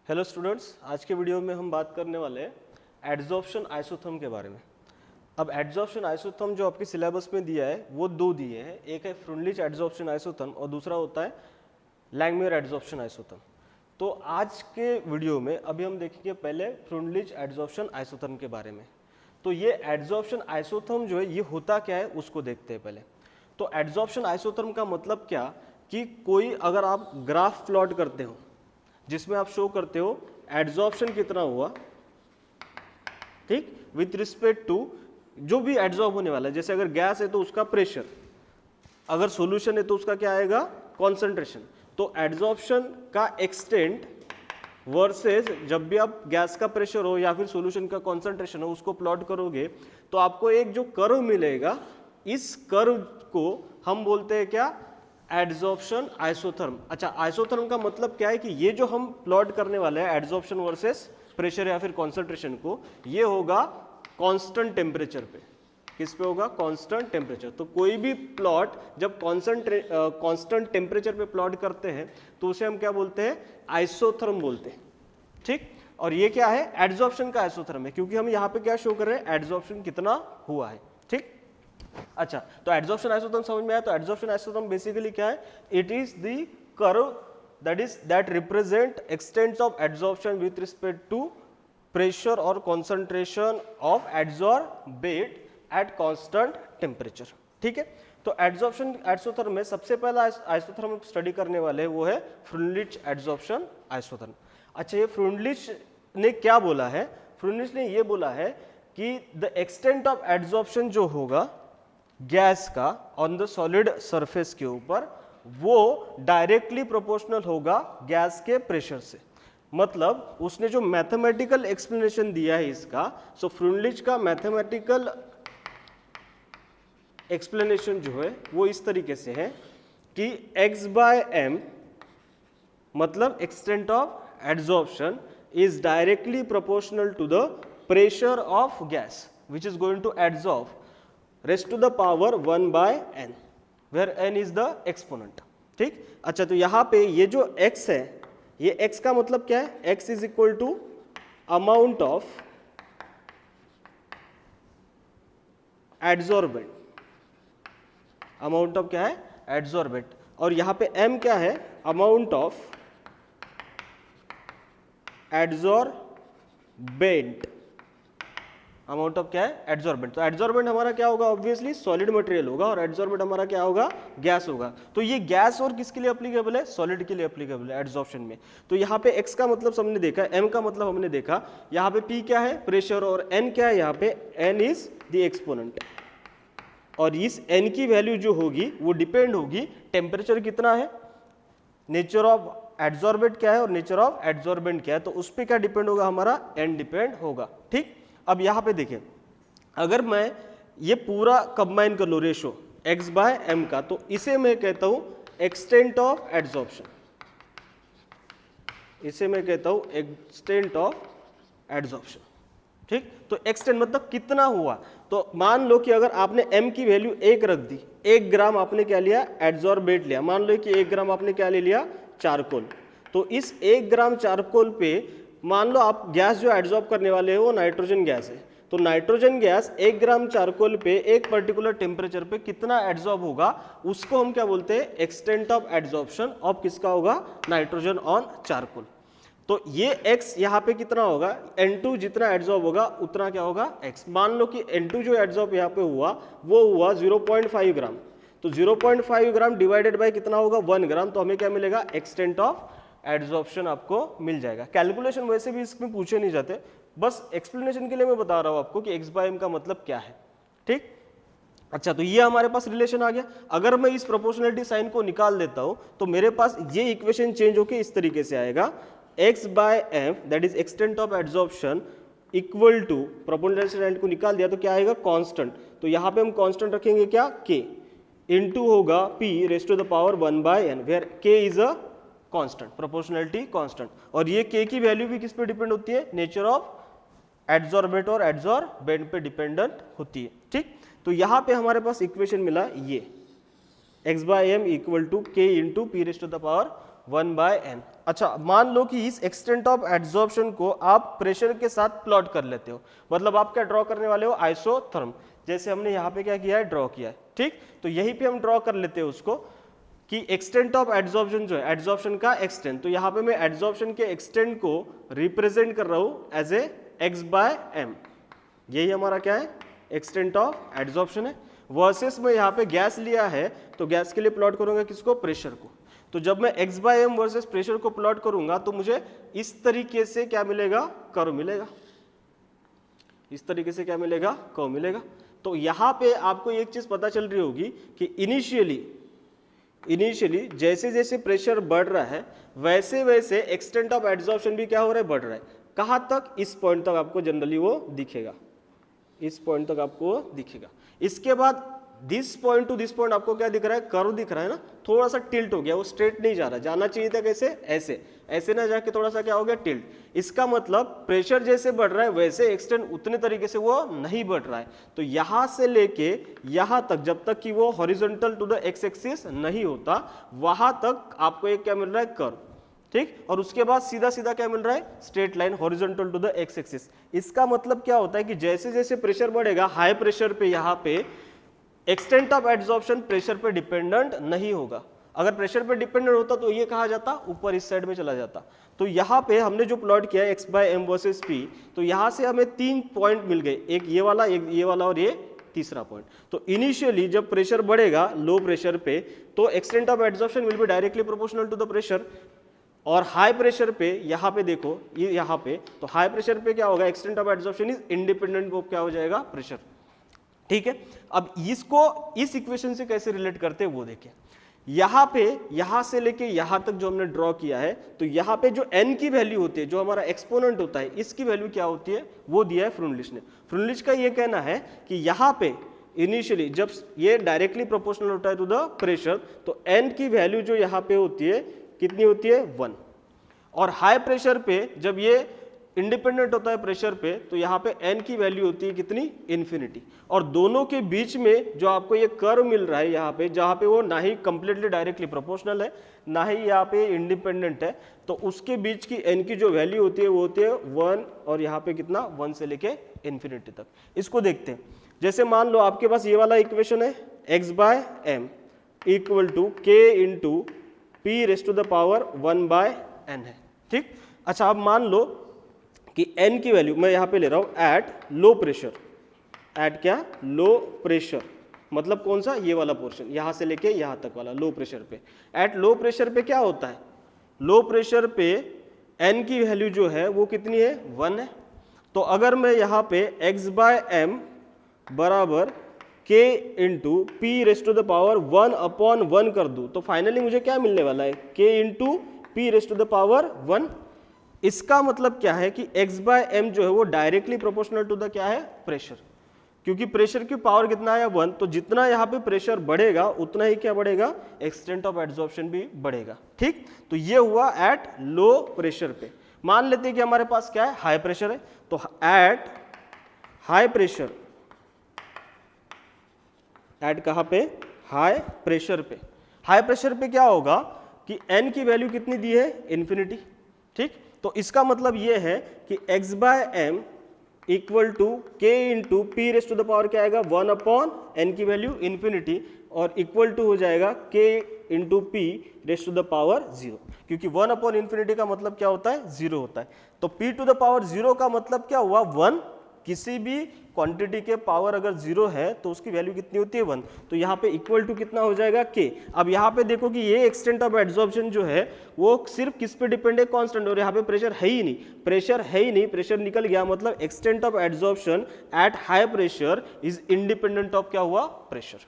Hello students, आज के video में हम बात करने वाले हैं एडजॉर्प्शन आइसोथर्म के बारे में। अब एडजॉर्प्शन आइसोथर्म जो आपके सिलेबस में दिया है वो दो दिए हैं, एक है फ्रुनलिच एडजॉर्प्शन आइसोथर्म और दूसरा होता है लैंगमुयर एडजॉर्प्शन आइसोथर्म। तो आज के वीडियो में अभी हम देखेंगे पहले फ्रुनलिच एडजॉर्प्शन आइसोथर्म के बारे में। तो ये एडजॉर्प्शन आइसोथर्म जो है ये होता क्या है उसको देखते हैं पहले। तो एडजॉर्प्शन आइसोथर्म का मतलब क्या कि कोई अगर आप ग्राफ प्लॉट करते हो जिसमें आप शो करते हो एडजॉर्प्शन कितना हुआ, ठीक, विथ रिस्पेक्ट टू जो भी एडजॉर्ब होने वाला है। जैसे अगर गैस है तो उसका प्रेशर, अगर सॉल्यूशन है तो उसका क्या आएगा, कॉन्सेंट्रेशन। तो एडजॉर्प्शन का एक्सटेंट वर्सेस जब भी आप गैस का प्रेशर हो या फिर सॉल्यूशन का कॉन्सेंट्रेशन हो उसको प्लॉट करोगे तो आपको एक जो कर्व मिलेगा, इस कर्व को हम बोलते हैं क्या, एडजॉर्प्शन आइसोथर्म। अच्छा, आइसोथर्म का मतलब क्या है कि ये जो हम प्लॉट करने वाले हैं एडजॉर्प्शन वर्सेस प्रेशर या फिर कॉन्सेंट्रेशन को, ये होगा कांस्टेंट टेम्परेचर पे। किस पे होगा, कांस्टेंट टेम्परेचर। तो कोई भी प्लॉट जब कांस्टेंट टेम्परेचर पे प्लॉट करते हैं तो उसे हम क्या बोलते हैं, आइसोथर्म बोलते हैं, ठीक। और ये क्या है, एडजॉर्प्शन का आइसोथर्म है, क्योंकि हम यहाँ पे क्या शो कर रहे हैं, एडजॉर्प्शन कितना हुआ है, ठीक। अच्छा, तो एडजॉर्प्शन आइसोथर्म समझ में आया। तो एडजॉर्प्शन आइसोथर्म बेसिकली क्या है, it is the curve that represent extent of adsorption with respect to pressure और concentration of adsorbate at constant temperature, ठीक है। तो एडजॉर्प्शन आइसोथर्म में सबसे पहला आइसोथर्म स्टडी करने वाले वो है फ्रुनलिच एडजॉर्प्शन आइसोथर्म। अच्छा, ये फ्रुनलिच ने क्या बोला है, फ्रुनलिच ने ये बोला है कि द एक्सटेंट ऑफ एडजॉर्प्शन जो होगा गैस का ऑन द सॉलिड सरफेस के ऊपर, वो डायरेक्टली प्रोपोर्शनल होगा गैस के प्रेशर से। मतलब उसने जो मैथमेटिकल एक्सप्लेनेशन दिया है इसका, सो फ्रुनलिच का मैथमेटिकल एक्सप्लेनेशन जो है वो इस तरीके से है कि x/m मतलब extent of adsorption is directly proportional to the pressure of gas which is going to adsorb raised to the power 1/n where n is the exponent, ठीक। अच्छा, तो यहाँ पे ये जो x है, ये x का मतलब क्या है, x is equal to amount of adsorbent, amount of क्या है, adsorbent। और यहाँ पे m क्या है, amount of adsorbent, amount of क्या है, एडजॉर्बेंट। तो एडजॉर्बेंट हमारा क्या होगा, ऑब्वियसली सॉलिड मटेरियल होगा, और एडजॉर्बेंट हमारा क्या होगा, गैस होगा। तो ये गैस और किसके लिए एप्लीकेबल है, सॉलिड के लिए एप्लीकेबल है एडजॉर्प्शन में। तो यहाँ पे x का मतलब हमने देखा, m का मतलब हमने देखा, यहाँ पे p क्या है, प्रेशर, और n क्या है, यहाँ पे n इज द एक्सपोनेंट। और इस n की वैल्यू जो होगी वो डिपेंड होगी टेम्परेचर कितना है, नेचर ऑफ एडजॉर्बेंट क्या है और नेचर ऑफ एडजॉर्बेंट क्या है, तो उस पर क्या डिपेंड होगा, हमारा n डिपेंड होगा, ठीक। अब यहाँ पे देखें, अगर मैं ये पूरा कंबाइन कर लूँ रेशो x/m का, तो इसे मैं कहता हूँ एक्सटेंट ऑफ एडजॉर्प्शन, इसे मैं कहता हूँ एक्सटेंट ऑफ एडजॉर्प्शन, ठीक। तो एक्सटेंट मतलब कितना हुआ। तो मान लो कि अगर आपने m की वैल्यू 1 रख दी, 1 ग्राम आपने क्या लिया, एडजॉर्बेट लिया। मान लो कि 1 ग्राम आपने क्या ले लिया, चारकोल। तो इस 1 ग्राम चारकोल पे मान लो आप गैस जो एडजॉर्ब करने वाले हो वो नाइट्रोजन गैस है। तो नाइट्रोजन गैस 1 ग्राम चारकोल पे एक पर्टिकुलर टेम्परेचर पे कितना एडजॉर्ब होगा, उसको हम क्या बोलते हैं, एक्सटेंट ऑफ एडजॉर्प्शन ऑफ किसका होगा, नाइट्रोजन ऑन चारकोल। तो ये x यहाँ पे कितना होगा, N2 जितना एडजॉर्ब होगा उतना क्या होगा, x। मान लो कि N2 जो एडजॉर्ब यहाँ पे हुआ वो हुआ 0.5 ग्राम। तो 0.5 ग्राम डिवाइडेड बाय कितना होगा, 1 ग्राम। तो हमें क्या मिलेगा, एक्सटेंट ऑफ एडजॉर्प्शन आपको मिल जाएगा। कैलकुलेशन वैसे भी इसमें पूछे नहीं जाते, बस एक्सप्लेनेशन के लिए मैं बता रहा हूं आपको कि x/m का मतलब क्या है, ठीक। अच्छा, तो ये हमारे पास रिलेशन आ गया। अगर मैं इस प्रोपोर्शनलिटी साइन को निकाल देता हूं तो मेरे पास ये इक्वेशन चेंज होकर इस तरीके से आएगा, x/m that is extent of adsorption equal to, proportionality sign को निकाल दिया तो क्या आएगा, कांस्टेंट। तो यहाँ पे हम कांस्टेंट रखेंगे क्या, k, इनटू होगा p raise to the power 1/n where k is a constant, proportionality constant. और ये k की वैल्यू भी किस पे डिपेंड होती है, नेचर ऑफ एडजॉर्बेट और एडजॉर्बेंट पे डिपेंडेंट होती है, ठीक। तो यहाँ पे हमारे पास इक्वेशन मिला ये x/m equal to k into p raise to the power 1/n। अच्छा, मान लो कि इस एक्सटेंट ऑफ एड्सॉर्प्शन को आप प्रेशर के साथ प्लॉट कर लेते हो, मतलब आप क्या ड्रॉ करने वाले हो, आइसोथर्म, जैसे हमने यहाँ पे क्या किया है, ड्रॉ किया है। ठीक, तो यहीं पे हम ड्रॉ कर लेते हैं उसको कि एक्सटेंट ऑफ एड्सॉर्प्शन जो है, एड्सॉर्प्शन का एक्सटेंट, तो यहाँ पे मैं एड्सॉर्प्शन के एक्सटेंट को रिप्रेजेंट कर रहा हूँ एज ए x/m। यही हमारा क्या है, एक्सटेंट ऑफ एड्सॉर्प्शन है। वर्सेस में यहाँ पे गैस लिया है, तो गैस के लिए प्लॉट करूंगा किसको, प्रेशर को। तो जब मैं x/m वर्सेस प्रेशर को प्लॉट करूंगा तो मुझे इस तरीके से क्या मिलेगा, कर्व मिलेगा। इस तरीके से क्या मिलेगा, कर्व मिलेगा। तो यहाँ पे आपको एक चीज पता चल रही होगी कि इनिशियली जैसे जैसे प्रेशर बढ़ रहा है वैसे वैसे एक्सटेंट ऑफ एड्सॉर्प्शन भी क्या हो रहा है, बढ़ रहा है। कहाँ तक, इस पॉइंट तक आपको जनरली वो दिखेगा, इस पॉइंट तक आपको वो दिखेगा। इसके बाद this point two this point आपको क्या दिख रहा है, कर्व दिख रहा है ना, थोड़ा सा टिल्ट हो गया, वो स्ट्रेट नहीं जा रहा, जाना चाहिए था कैसे, ऐसे, ऐसे ना जाके थोड़ा सा क्या हो गया, टिल्ट। इसका मतलब प्रेशर जैसे बढ़ रहा है वैसे एक्सटेंट उतने तरीके से वो नहीं बढ़ रहा है। तो यहां से लेके यहां तक, जब तक कि वो horizontal to the X axis नहीं होता, वहां तक आपको एक क्या मिल रहा है, कर्व। ठीक, और उसके बाद सीधा सीधा क्या मिल रहा है, straight line horizontal to the X axis. इसका मतलब क्या होता है कि जैसे जैसे प्रेशर बढ़ेगा, हाई प्रेशर पे यहाँ पे एक्सटेंट ऑफ एड्सॉर्प्शन प्रेशर पे डिपेंडेंट नहीं होगा। अगर प्रेशर पे डिपेंडेंट होता तो ये कहा जाता, ऊपर इस साइड में चला जाता। तो यहाँ पे हमने जो प्लॉट किया है x/m वर्सेस p, तो यहाँ से हमें 3 पॉइंट मिल गए, एक ये वाला, एक ये वाला और ये तीसरा पॉइंट। तो इनिशियली जब प्रेशर बढ़ेगा लो प्रेशर पे, तो extent of adsorption will be directly proportional to the pressure. और हाई प्रेशर पे, यहाँ पे देखो, ये यहाँ पे, तो हाई प्रेशर पे क्या होगा, extent of adsorption is independent of क्या हो जाएगा, प्रेशर। ठीक है, अब इसको इस इक्वेशन से कैसे रिलेट करते हैं वो देखें। यहाँ पे, यहाँ से लेके यहाँ तक जो हमने ड्रॉ किया है, तो यहाँ पे जो n की वैल्यू होती है, जो हमारा एक्सपोनेंट होता है, इसकी वैल्यू क्या होती है, वो दिया है फ्रुनलिच ने। फ्रुनलिच का ये कहना है कि यहाँ पे इनिशियली जब ये डायरेक्टली प्रोपोर्शनल होता है टू द प्रेशर, तो n की वैल्यू जो यहाँ पे होती है कितनी होती है, 1। और हाई प्रेशर पे जब ये इंडिपेंडेंट होता है प्रेशर पे, तो यहाँ पे n की वैल्यू होती है कितनी, इन्फिनिटी। और दोनों के बीच में जो आपको ये कर्व मिल रहा है यहाँ पे, जहाँ पे वो ना ही कंप्लीटली डायरेक्टली प्रोपोर्शनल है, ना ही यहाँ पे इंडिपेंडेंट है, तो उसके बीच की n की जो वैल्यू होती है वो होती है 1, और यहाँ पे कितना, 1 से लेके इन्फिनिटी तक। इसको देखते हैं। जैसे मान लो आपके पास ये वाला इक्वेशन है, x/m equal to k into p raise to the power 1/n है। ठीक, अच्छा, अब मान लो कि n की वैल्यू मैं यहाँ पे ले रहा हूँ एट लो प्रेशर। एट क्या, लो प्रेशर, मतलब कौन सा, ये वाला पोर्शन, यहाँ से लेके यहाँ तक वाला लो प्रेशर पे। एट लो प्रेशर पे क्या होता है, लो प्रेशर पे n की वैल्यू जो है वो कितनी है, 1 है। तो अगर मैं यहाँ पे x/m बराबर k into P raise to the power 1/1 कर दूँ, तो फाइनली मुझे क्या मिलने वाला है, k into P raise to the power 1। इसका मतलब क्या है कि x/m जो है वो डायरेक्टली प्रोपोर्शनल टू द क्या है, प्रेशर। क्योंकि प्रेशर की पावर कितना है, 1, तो जितना यहाँ पे प्रेशर बढ़ेगा उतना ही क्या बढ़ेगा, एक्सटेंट ऑफ एड्सॉर्प्शन भी बढ़ेगा। ठीक, तो ये हुआ एट लो प्रेशर पे। मान लेते हैं कि हमारे पास क्या है, हाई प्रेशर है, तो एट हाई प्रेशर, एट कहाँ पे, हाई प्रेशर पे। हाई प्रेशर पे क्या होगा कि n की वैल्यू कितनी दी है, इन्फिनिटी। ठीक, तो इसका मतलब ये है कि x/m equal to k into P raise to the power क्या आएगा, 1/n की वैल्यू इन्फिनिटी, और इक्वल टू हो जाएगा k into P raise to the power 0, क्योंकि 1/∞ का मतलब क्या होता है, 0 होता है। तो p टू द पावर 0 का मतलब क्या हुआ, 1। किसी भी क्वांटिटी के पावर अगर 0 है तो उसकी वैल्यू कितनी होती है, 1। तो यहाँ पे इक्वल टू कितना हो जाएगा, k। अब यहाँ पे देखो कि ये एक्सटेंट ऑफ एड्सॉर्प्शन जो है वो सिर्फ किस पे डिपेंड है, कांस्टेंट, और यहाँ पे प्रेशर है ही नहीं, प्रेशर है ही नहीं, प्रेशर निकल गया, मतलब extent of adsorption eight high pressure is independent of क्या हुआ, प्रेशर।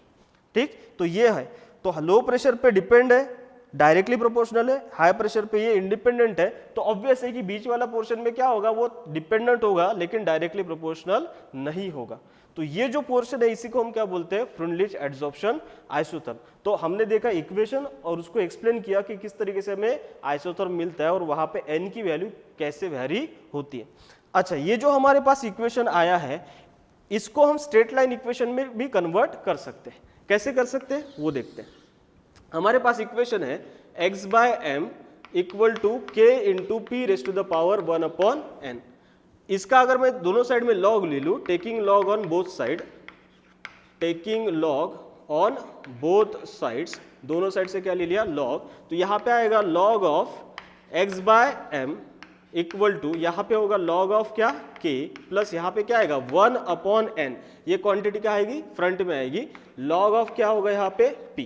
ठीक, तो ये है, तो लो प्रेशर पे डिपेंड है, डायरेक्टली प्रोपोर्शनल है, हाई प्रेशर पे ये इंडिपेंडेंट है। तो ऑब्वियस है कि बीच वाला पोर्शन में क्या होगा, वो डिपेंडेंट होगा लेकिन डायरेक्टली प्रोपोर्शनल नहीं होगा। तो ये जो पोर्शन है इसी को हम क्या बोलते हैं, फ्रुनलिच एड्सॉर्प्शन आइसोथर्म। तो हमने देखा इक्वेशन और उसको एक्सप्लेन किया कि किस तरीके से हमें आइसोथर्म मिलता है और वहां पे n की वैल्यू कैसे वेरी होती है। अच्छा, ये जो हमारे पास इक्वेशन आया है इसको हम स्ट्रेट लाइन इक्वेशन में भी कन्वर्ट कर सकते हैं। कैसे कर सकते हैं वो देखते हैं। हमारे पास इक्वेशन है x/m equal to K into P raise to the power 1/n। इसका अगर मैं दोनों साइड में लॉग ले लूँ, taking log on both side, taking log on both sides, दोनों साइड से क्या ले लिया लॉग, तो यहाँ पे आएगा log of x by m equal to यहाँ पे होगा लॉग ऑफ क्या k प्लस यहाँ पे क्या आएगा 1/n। ये क्वांटिटी क्या आएगी फ्रंट में आएगी, लॉग ऑफ क्या होगा यहाँ पे p,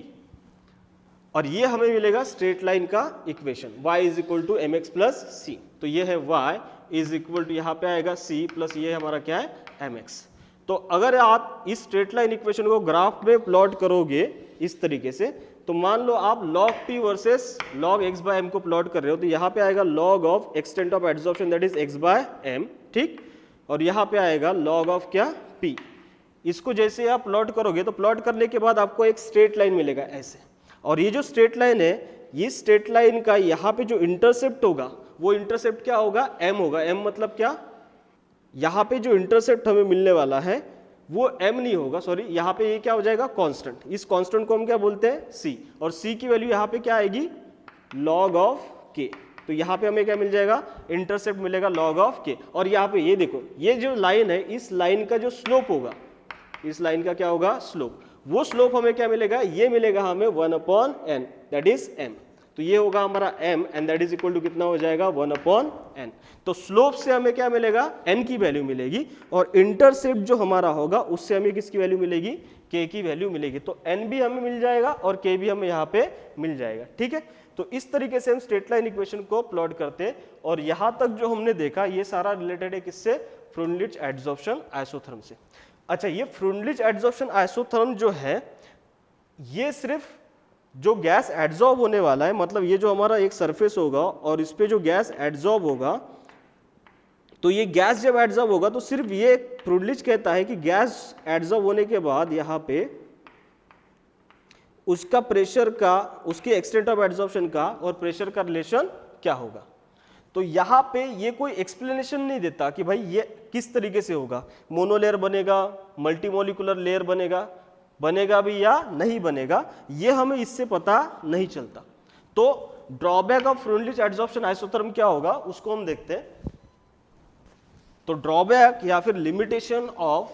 और ये हमें मिलेगा स्ट्रेट लाइन का equation y is equal to m x plus c. तो ये है y इज इक्वल टू यहाँ पे आएगा c प्लस ये हमारा क्या है एम एक्स। तो अगर आप इस स्ट्रेट लाइन इक्वेशन को ग्राफ में प्लॉट करोगे इस तरीके से, तो मान लो आप log p versus log x by m को प्लॉट कर रहे हो, तो यहाँ पे आएगा log of extent of adsorption that is x by m, ठीक, और यहाँ पे आएगा log ऑफ क्या p। इसको जैसे आप प्लॉट करोगे तो प्लॉट करने के बाद आपको एक स्ट्रेट लाइन मिलेगा ऐसे, और ये जो स्ट्रेट लाइन है, ये स्ट्रेट लाइन का यहाँ पे जो इंटरसेप्ट होगा वो इंटरसेप्ट क्या होगा m होगा। m मतलब क्या, यहाँ पे जो इंटरसेप्ट हमें मिलने वाला है वो m नहीं होगा, सॉरी, यहाँ पे ये क्या हो जाएगा कांस्टेंट। इस कांस्टेंट को हम क्या बोलते हैं c, और c की वैल्यू यहाँ पे क्या आएगी log ऑफ k। तो यहाँ पे हमें क्या मिल जाएगा इंटरसेप्ट मिलेगा log ऑफ k, और यहाँ पे ये देखो ये जो लाइन है इस लाइन का जो स्लोप होगा, इस लाइन का क्या होगा स्लोप, वो स्लोप हमें क्या मिलेगा, ये मिलेगा हमें 1/n दैट इज m। तो ये होगा हमारा m and that is equal to कितना हो जाएगा 1/n। तो स्लोप से हमें क्या मिलेगा n की वैल्यू मिलेगी, और इंटरसेप्ट जो हमारा होगा उससे हमें किसकी वैल्यू मिलेगी k की वैल्यू मिलेगी। तो n भी हमें मिल जाएगा और k भी हमें यहाँ पे मिल जाएगा, ठीक है। तो इस तरीके से हम स्ट्रेट लाइन इक्वेशन को प्लॉट करते हैं, और यहाँ तक जो हमने देखा ये सारा रिलेटेड है किससे, फ्रुनलिच एड्सॉर्प्शन आइसोथर्म से। अच्छा, ये फ्रुनलिच एड्सॉर्प्शन आइसोथर्म जो है ये सिर्फ जो गैस एड्सॉर्ब होने वाला है, मतलब ये जो हमारा एक सरफेस होगा और इस पे जो गैस एड्सॉर्ब होगा, तो ये गैस जब एड्सॉर्ब होगा तो सिर्फ ये फ्रुनलिच कहता है कि गैस एड्सॉर्ब होने के बाद यहाँ पे उसका प्रेशर का, उसके एक्सटेंट ऑफ एड्सॉर्प्शन का और प्रेशर का रिलेशन क्या होगा। तो यहाँ पे ये कोई एक्सप्लेनेशन नहीं देता कि भाई ये किस तरीके से होगा, मोनोलेयर बनेगा, मल्टीमोलिकुलर लेयर बनेगा भी या नहीं बनेगा, ये हमें इससे पता नहीं चलता। तो ड्रॉबैक ऑफ फ्रुनलिच एड्सॉर्प्शन आइसोथर्म क्या होगा उसको हम देखते हैं। तो ड्रॉबैक या फिर लिमिटेशन ऑफ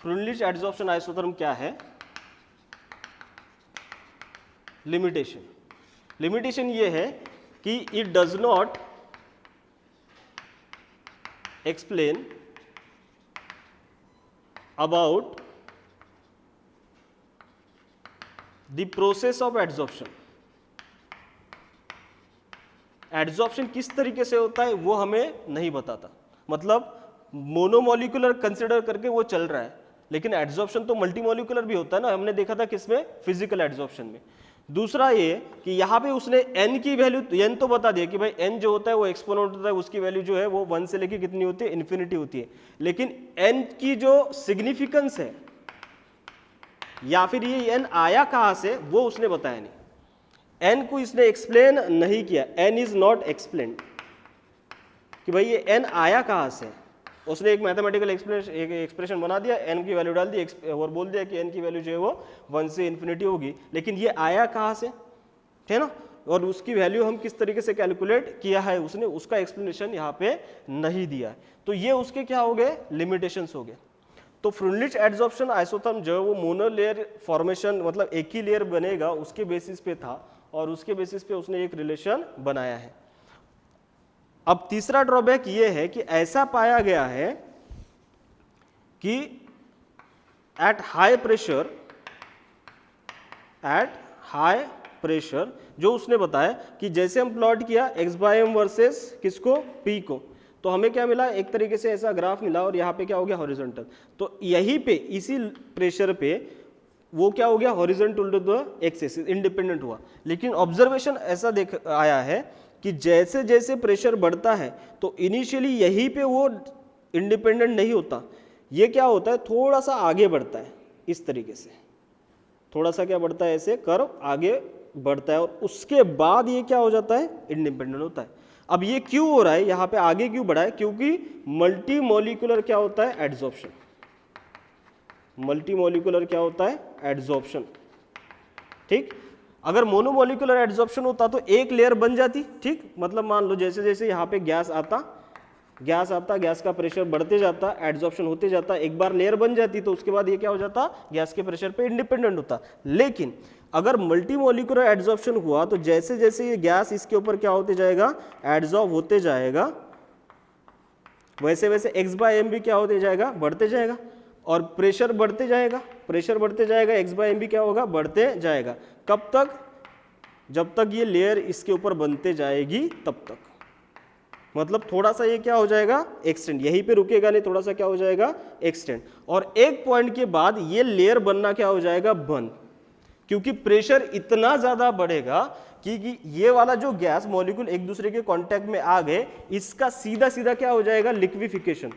फ्रुनलिच एड्सॉर्प्शन आइसोथर्म क्या है। लिमिटेशन ये है कि it does not explain about the process of adsorption. Adsorption किस तरीके से होता है वो हमें नहीं बताता, मतलब मोनोमोलिकुलर कंसिडर करके वो चल रहा है, लेकिन एड्सॉर्प्शन तो मल्टीमोलिकुलर भी होता है ना, हमने देखा था किसमें, फिजिकल एड्सॉर्प्शन में। दूसरा ये कि यहाँ पे उसने n की वैल्यू, n तो बता दिया कि भाई n जो होता है वो एक्सपोनेंट होता है, उसकी वैल्यू जो है वो 1 से लेके कितनी होती है, इन्फिनिटी होती है, लेकिन n की जो सिग्निफिकेंस है या फिर ये n आया कहाँ से वो उसने बताया नहीं, n को इसने एक्सप्लेन नहीं किया, n इज नॉट एक्सप्लेन्ड कि भाई ये n आया कहाँ से। उसने एक मैथमेटिकल एक्सप्रेशन बना दिया, n की वैल्यू डाल दी और बोल दिया कि n की वैल्यू जो है वो 1 से इन्फिनिटी होगी, लेकिन ये आया कहाँ से, है ना, और उसकी वैल्यू हम किस तरीके से कैलकुलेट किया है उसने, उसका एक्सप्लेनेशन यहाँ पे नहीं दिया है। तो ये उसके क्या हो गए, लिमिटेशंस हो गए। तो फ्रुनलिच एड्सॉर्प्शन आइसोथर्म जो है वो मोनोलेयर फॉर्मेशन, मतलब एक ही लेयर बनेगा उसके बेसिस पे था, और उसके बेसिस पे उसने एक रिलेशन बनाया है। अब तीसरा ड्रॉबैक ये है कि ऐसा पाया गया है कि एट हाई प्रेशर जो उसने बताया कि जैसे हम प्लॉट किया x/m वर्सेस किसको, p को, तो हमें क्या मिला, एक तरीके से ऐसा ग्राफ मिला, और यहाँ पे क्या हो गया हॉरिजॉन्टल। तो यहीं पे इसी प्रेशर पे वो क्या हो गया, horizontal to the X axis, independent हुआ। लेकिन ऑब्जर्वेशन ऐसा देख आया है कि जैसे जैसे प्रेशर बढ़ता है तो इनिशियली यहीं पे वो इंडिपेंडेंट नहीं होता, ये क्या होता है थोड़ा सा आगे बढ़ता है, इस तरीके से थोड़ा सा क्या बढ़ता है, ऐसे कर्व आगे बढ़ता है, और उसके बाद ये क्या हो जाता है, इंडिपेंडेंट होता है। अब ये क्यों हो रहा है, यहाँ पे आगे क्यों बढ़ा है, क्योंकि मल्टीमोलिकुलर क्या होता है, एड्सॉर्प्शन। मल्टीमोलिकुलर क्या होता है, एड्सॉर्प्शन, ठीक। अगर मोनोमोलिकुलर एड्जॉर्प्शन होता तो एक लेयर बन जाती, ठीक, मतलब मान लो जैसे जैसे यहाँ पे गैस आता, गैस का प्रेशर बढ़ते जाता, एड्जॉर्प्शन होते जाता, एक बार लेयर बन जाती तो उसके बाद ये क्या हो जाता, गैस के प्रेशर पे इंडिपेंडेंट होता। लेकिन अगर मल्टीमोलिकुलर एड्जॉर्प्शन हुआ तो जैसे जैसे ये गैस इसके ऊपर क्या होते जाएगा, एड्जॉर्ब होते जाएगा, वैसे वैसे x/m भी क्या होते जाएगा, बढ़ते जाएगा, और प्रेशर बढ़ते जाएगा, x/m भी क्या होगा, बढ़ते जाएगा। कब तक, जब तक ये लेयर इसके ऊपर बनते जाएगी तब तक, मतलब थोड़ा सा ये क्या हो जाएगा, एक्सटेंड, यहीं पे रुकेगा नहीं, थोड़ा सा क्या हो जाएगा, एक्सटेंड, और एक पॉइंट के बाद ये लेयर बनना क्या हो जाएगा, बंद, क्योंकि प्रेशर इतना ज्यादा बढ़ेगा कि ये वाला जो गैस मॉलिक्यूल एक दूसरे के कांटेक्ट में आ गए, इसका सीधा सीधा क्या हो जाएगा, लिक्विफिकेशन,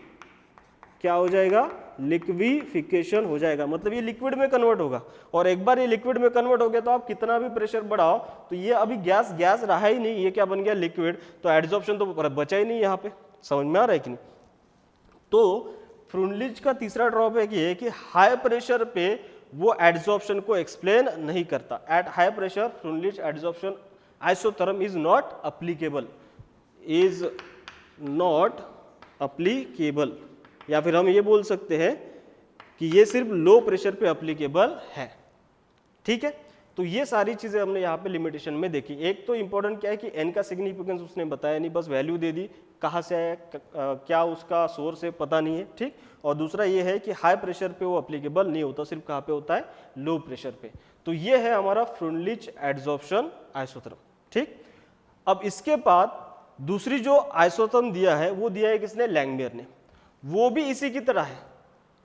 क्या हो जाएगा, लिक्विफिकेशन हो जाएगा, मतलब ये लिक्विड में कन्वर्ट होगा। और एक बार ये लिक्विड में कन्वर्ट हो गया तो आप कितना भी प्रेशर बढ़ाओ तो ये अभी गैस गैस रहा ही नहीं, ये क्या बन गया, लिक्विड, तो एड्जॉर्प्शन तो बचा ही नहीं यहाँ पे। समझ में आ रहा है कि नहीं? तो फ्रुनलिच का तीसरा ड्रॉबैक ये है कि हाई प्रेशर पे वो एड्जॉर्प्शन को एक्सप्लेन नहीं करता। At high pressure Freundlich adsorption isotherm is not applicable, या फिर हम ये बोल सकते हैं कि ये सिर्फ लो प्रेशर पे अप्लीकेबल है। ठीक है, तो ये सारी चीजें हमने यहाँ पे लिमिटेशन में देखी। एक तो इंपॉर्टेंट क्या है कि एन का सिग्निफिकेंस उसने बताया नहीं, बस वैल्यू दे दी, कहाँ से आया, क्या उसका सोर्स है पता नहीं है, ठीक। और दूसरा ये है कि हाई प्रेशर पे वो अप्लीकेबल नहीं होता, सिर्फ कहाँ पे होता है, लो प्रेशर पे। तो ये है हमारा फ्रुनलिच एड्जॉर्प्शन आइसोथर्म, ठीक। अब इसके बाद दूसरी जो आइसोथर्म दिया है वो दिया है किसने, लैंगमियर ने। वो भी इसी की तरह है,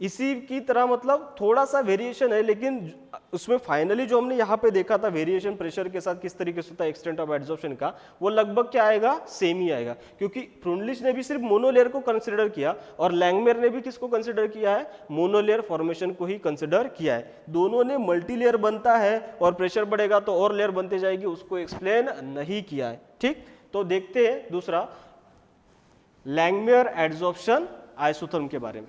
इसी की तरह, मतलब थोड़ा सा वेरिएशन है, लेकिन उसमें फाइनली जो हमने यहाँ पे देखा था वेरिएशन प्रेशर के साथ किस तरीके से होता है एक्सटेंट ऑफ एड्जॉर्प्शन का, वो लगभग क्या आएगा, सेम ही आएगा, क्योंकि फ्रुनलिच ने भी सिर्फ मोनोलेयर को कंसिडर किया और लैंगमियर ने भी किसको कंसिडर किया है, मोनोलेयर फॉर्मेशन को ही कंसिडर किया है। दोनों ने मल्टीलेयर बनता है और प्रेशर बढ़ेगा तो और लेयर बनते जाएगी, उसको एक्सप्लेन नहीं किया है, ठीक। तो देखते हैं दूसरा लैंगमियर एड्जॉर्प्शन आइसोथर्म के बारे में।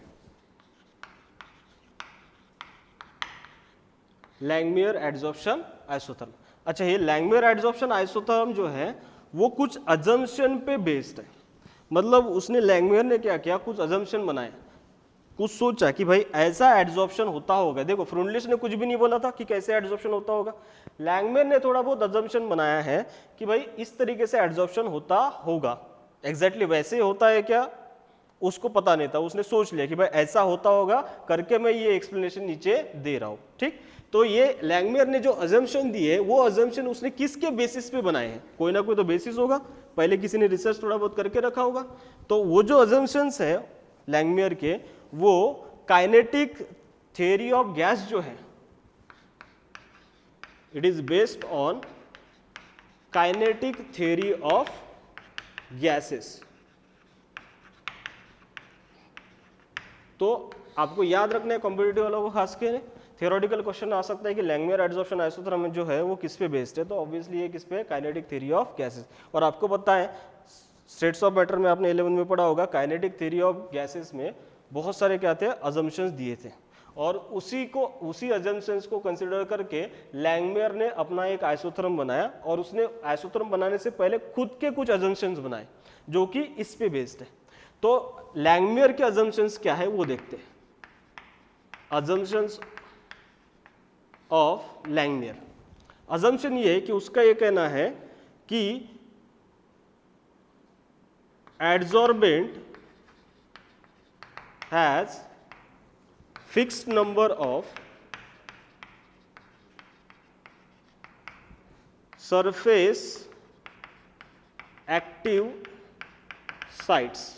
लैंगमियर एड्जॉर्प्शन आइसोथर्म, अच्छा ये लैंगमियर एड्जॉर्प्शन आइसोथर्म जो है वो कुछ अजम्पशन पे बेस्ड है। मतलब उसने, लैंगमियर ने क्या किया, कुछ अजम्पशन बनाए, कुछ सोचा कि भाई ऐसा एड्जॉर्प्शन होता होगा। देखो फ्रुनलिच ने कुछ भी नहीं बोला था कि कैसे एड्जॉर्प्शन होता होगा, लैंगमियर ने थोड़ा बहुत अजम्पशन बनाया है कि भाई इस तरीके से एड्जॉर्प्शन होता होगा। एग्जैक्टली वैसे होता है क्या उसको पता नहीं था, उसने सोच लिया कि भाई ऐसा होता होगा करके मैं ये एक्सप्लेनेशन नीचे दे रहा हूं, ठीक। तो ये लैंगमियर ने जो अजम्पशन दिए वो अजम्पशन उसने किसके बेसिस पे बनाए हैं, कोई ना कोई तो बेसिस होगा, पहले किसी ने रिसर्च थोड़ा बहुत करके रखा होगा। तो वो जो अजम्पशंस है लैंगमियर के, वो काइनेटिक थ्योरी ऑफ गैस जो है, it is based on kinetic theory of gases. तो आपको याद रखना है कॉम्पिटिटिव वालों को खास के, थियोरेटिकल क्वेश्चन आ सकता है कि लैंगमियर एड्जॉर्प्शन आइसोथर्म जो है वो किस पे बेस्ड है, तो ऑब्वियसली ये किस पे, काइनेटिक थ्योरी ऑफ गैसेस। और आपको पता है स्टेट्स ऑफ मैटर में आपने 11 में पढ़ा होगा, काइनेटिक थ्योरी ऑफ गैसेस में बहुत सारे क्या थे, अजम्पशंस दिए थे, और उसी अजम्पशंस को कंसिडर करके लैंगमियर ने अपना एक आइसोथर्म बनाया, और उसने आइसोथर्म बनाने से पहले खुद के कुछ अजम्पशंस बनाए जो कि इस पे बेस्ड है। तो लैंगमियर के अजम्पशंस क्या है वो देखते हैं। अजम्पशंस ऑफ लैंगमियर, अजम्पशन ये है कि उसका ये कहना है कि adsorbent has fixed number of surface active sites.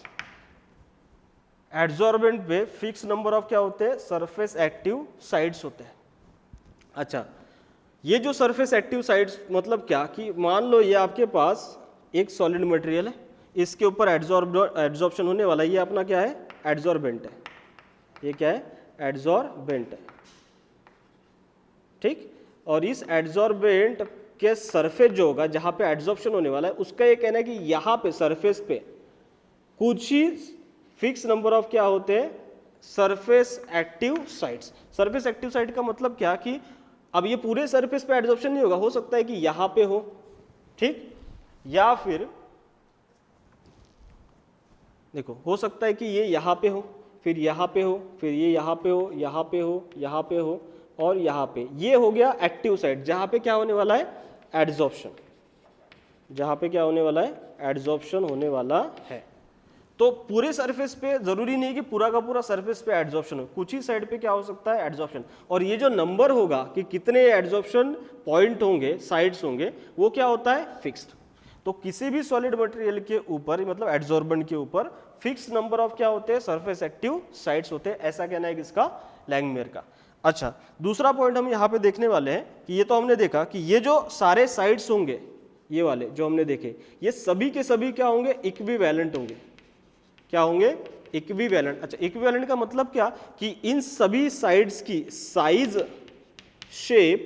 Adsorbent पे फिक्स नंबर ऑफ क्या होते हैं, सरफेस एक्टिव साइट्स होते हैं। अच्छा, ये जो सरफेस एक्टिव साइट्स मतलब क्या, कि मान लो ये आपके पास एक सॉलिड मटेरियल है, इसके ऊपर एड्जॉर्प्शन होने वाला है, ये अपना क्या है, एड्जॉर्बेंट है, ये क्या है, एड्जॉर्बेंट है, ठीक। और इस एड्जॉर्बेंट के सरफेस जो होगा जहां पे एड्जॉर्प्शन होने वाला है, उसका ये कहना है कि यहाँ पे सरफेस पे कुछ ही फिक्स नंबर ऑफ क्या होते हैं, surface active sites. Surface active site का मतलब क्या कि अब ये पूरे सरफेस पे एड्जॉर्प्शन नहीं होगा, हो सकता है कि यहां पे हो, ठीक, या फिर देखो हो सकता है कि ये यहां पे हो, फिर यहां पे हो, फिर ये यहां पे हो, यहां पे हो, यहां पे हो और यहां पे। ये हो गया एक्टिव साइड, जहां पे क्या होने वाला है, एड्जॉर्प्शन, जहां पे क्या होने वाला है, एड्जॉर्प्शन होने वाला है। तो पूरे सरफेस पे जरूरी नहीं कि पूरा का पूरा सरफेस पे एड्जॉर्प्शन हो, कुछ ही साइड पे क्या हो सकता है, एड्जॉर्प्शन। और ये जो नंबर होगा कि कितने एड्जॉर्प्शन पॉइंट होंगे, साइड्स होंगे, वो क्या होता है, फिक्स्ड। तो किसी भी सॉलिड मटेरियल के ऊपर, मतलब एड्जॉर्बेंट के ऊपर फिक्स नंबर ऑफ क्या होते हैं, सरफेस एक्टिव साइड्स होते हैं, ऐसा कहना है किसका, लैंगमियर का। अच्छा, दूसरा पॉइंट हम यहाँ पे देखने वाले हैं कि ये तो हमने देखा कि ये जो सारे साइड्स होंगे, ये वाले जो हमने देखे, ये सभी के सभी क्या होंगे, इक्विवेलेंट होंगे। क्या होंगे, इक्विवेलेंट। अच्छा, इक्विवेलेंट का मतलब क्या कि इन सभी साइड्स की साइज, शेप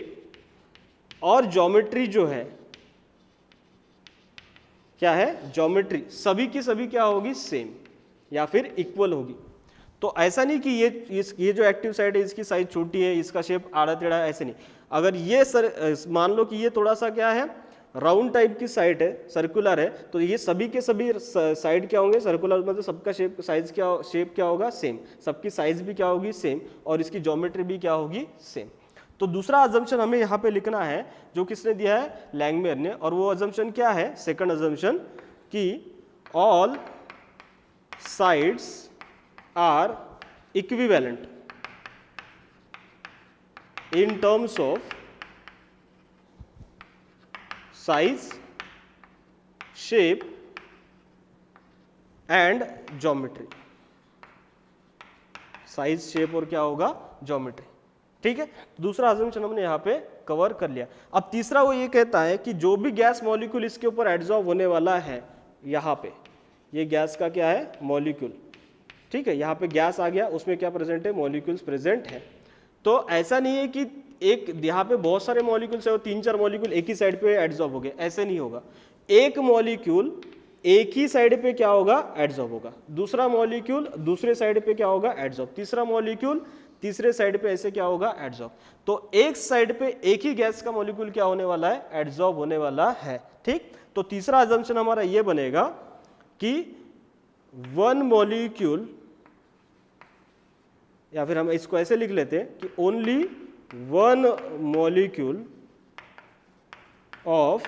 और ज्योमेट्री जो है, क्या है, ज्योमेट्री सभी की सभी क्या होगी, सेम या फिर इक्वल होगी। तो ऐसा नहीं कि ये जो एक्टिव साइड है इसकी साइज छोटी है, इसका शेप आड़ा टेढ़ा है, ऐसे नहीं। अगर ये मान लो कि ये थोड़ा सा क्या है, राउंड टाइप की साइड है, सर्कुलर है, तो ये सभी के सभी साइड क्या होंगे, सर्कुलर, मतलब सबका शेप, साइज क्या, शेप क्या होगा, सेम, सबकी साइज भी क्या होगी, सेम, और इसकी ज्योमेट्री भी क्या होगी, सेम। तो दूसरा अजम्पशन हमें यहाँ पे लिखना है, जो किसने दिया है, लैंगमियर ने, और वो अजम्पशन क्या है, सेकंड अजम्पशन, कि all sides are equivalent in terms of size, shape and geometry. Size, shape और क्या होगा, ज्योमेट्री। ठीक है, दूसरा अजम्पशन हमने यहाँ पे कवर कर लिया। अब तीसरा वो ये कहता है कि जो भी गैस मॉलिक्यूल इसके ऊपर एड्जॉर्ब होने वाला है, यहाँ पे ये गैस का क्या है, मॉलिक्यूल, ठीक है, यहाँ पे गैस आ गया, उसमें क्या प्रेजेंट है, मॉलिक्यूल्स प्रेजेंट है। तो ऐसा नहीं है कि एक यहाँ पे बहुत सारे मॉलिक्यूल्स है और 3-4 मॉलिक्यूल एक ही साइड पे एड्जॉर्ब हो गए, ऐसे नहीं होगा। एक मॉलिक्यूल एक ही साइड पे क्या होगा, एड्जॉर्ब होगा, दूसरा मॉलिक्यूल दूसरे साइड पे क्या होगा, एड्जॉर्ब, तीसरा मॉलिक्यूल तीसरे साइड पे ऐसे क्या होगा, एड्जॉर्ब। तो एक साइड पे एक ही गैस का मॉलिक्यूल क्या होने वाला है, एड्जॉर्ब होने वाला है। ठीक, तो तीसरा अजम्पशन हमारा ये बनेगा कि वन मॉलिक्यूल, या फिर हम इसको ऐसे लिख लेते हैं कि only one molecule of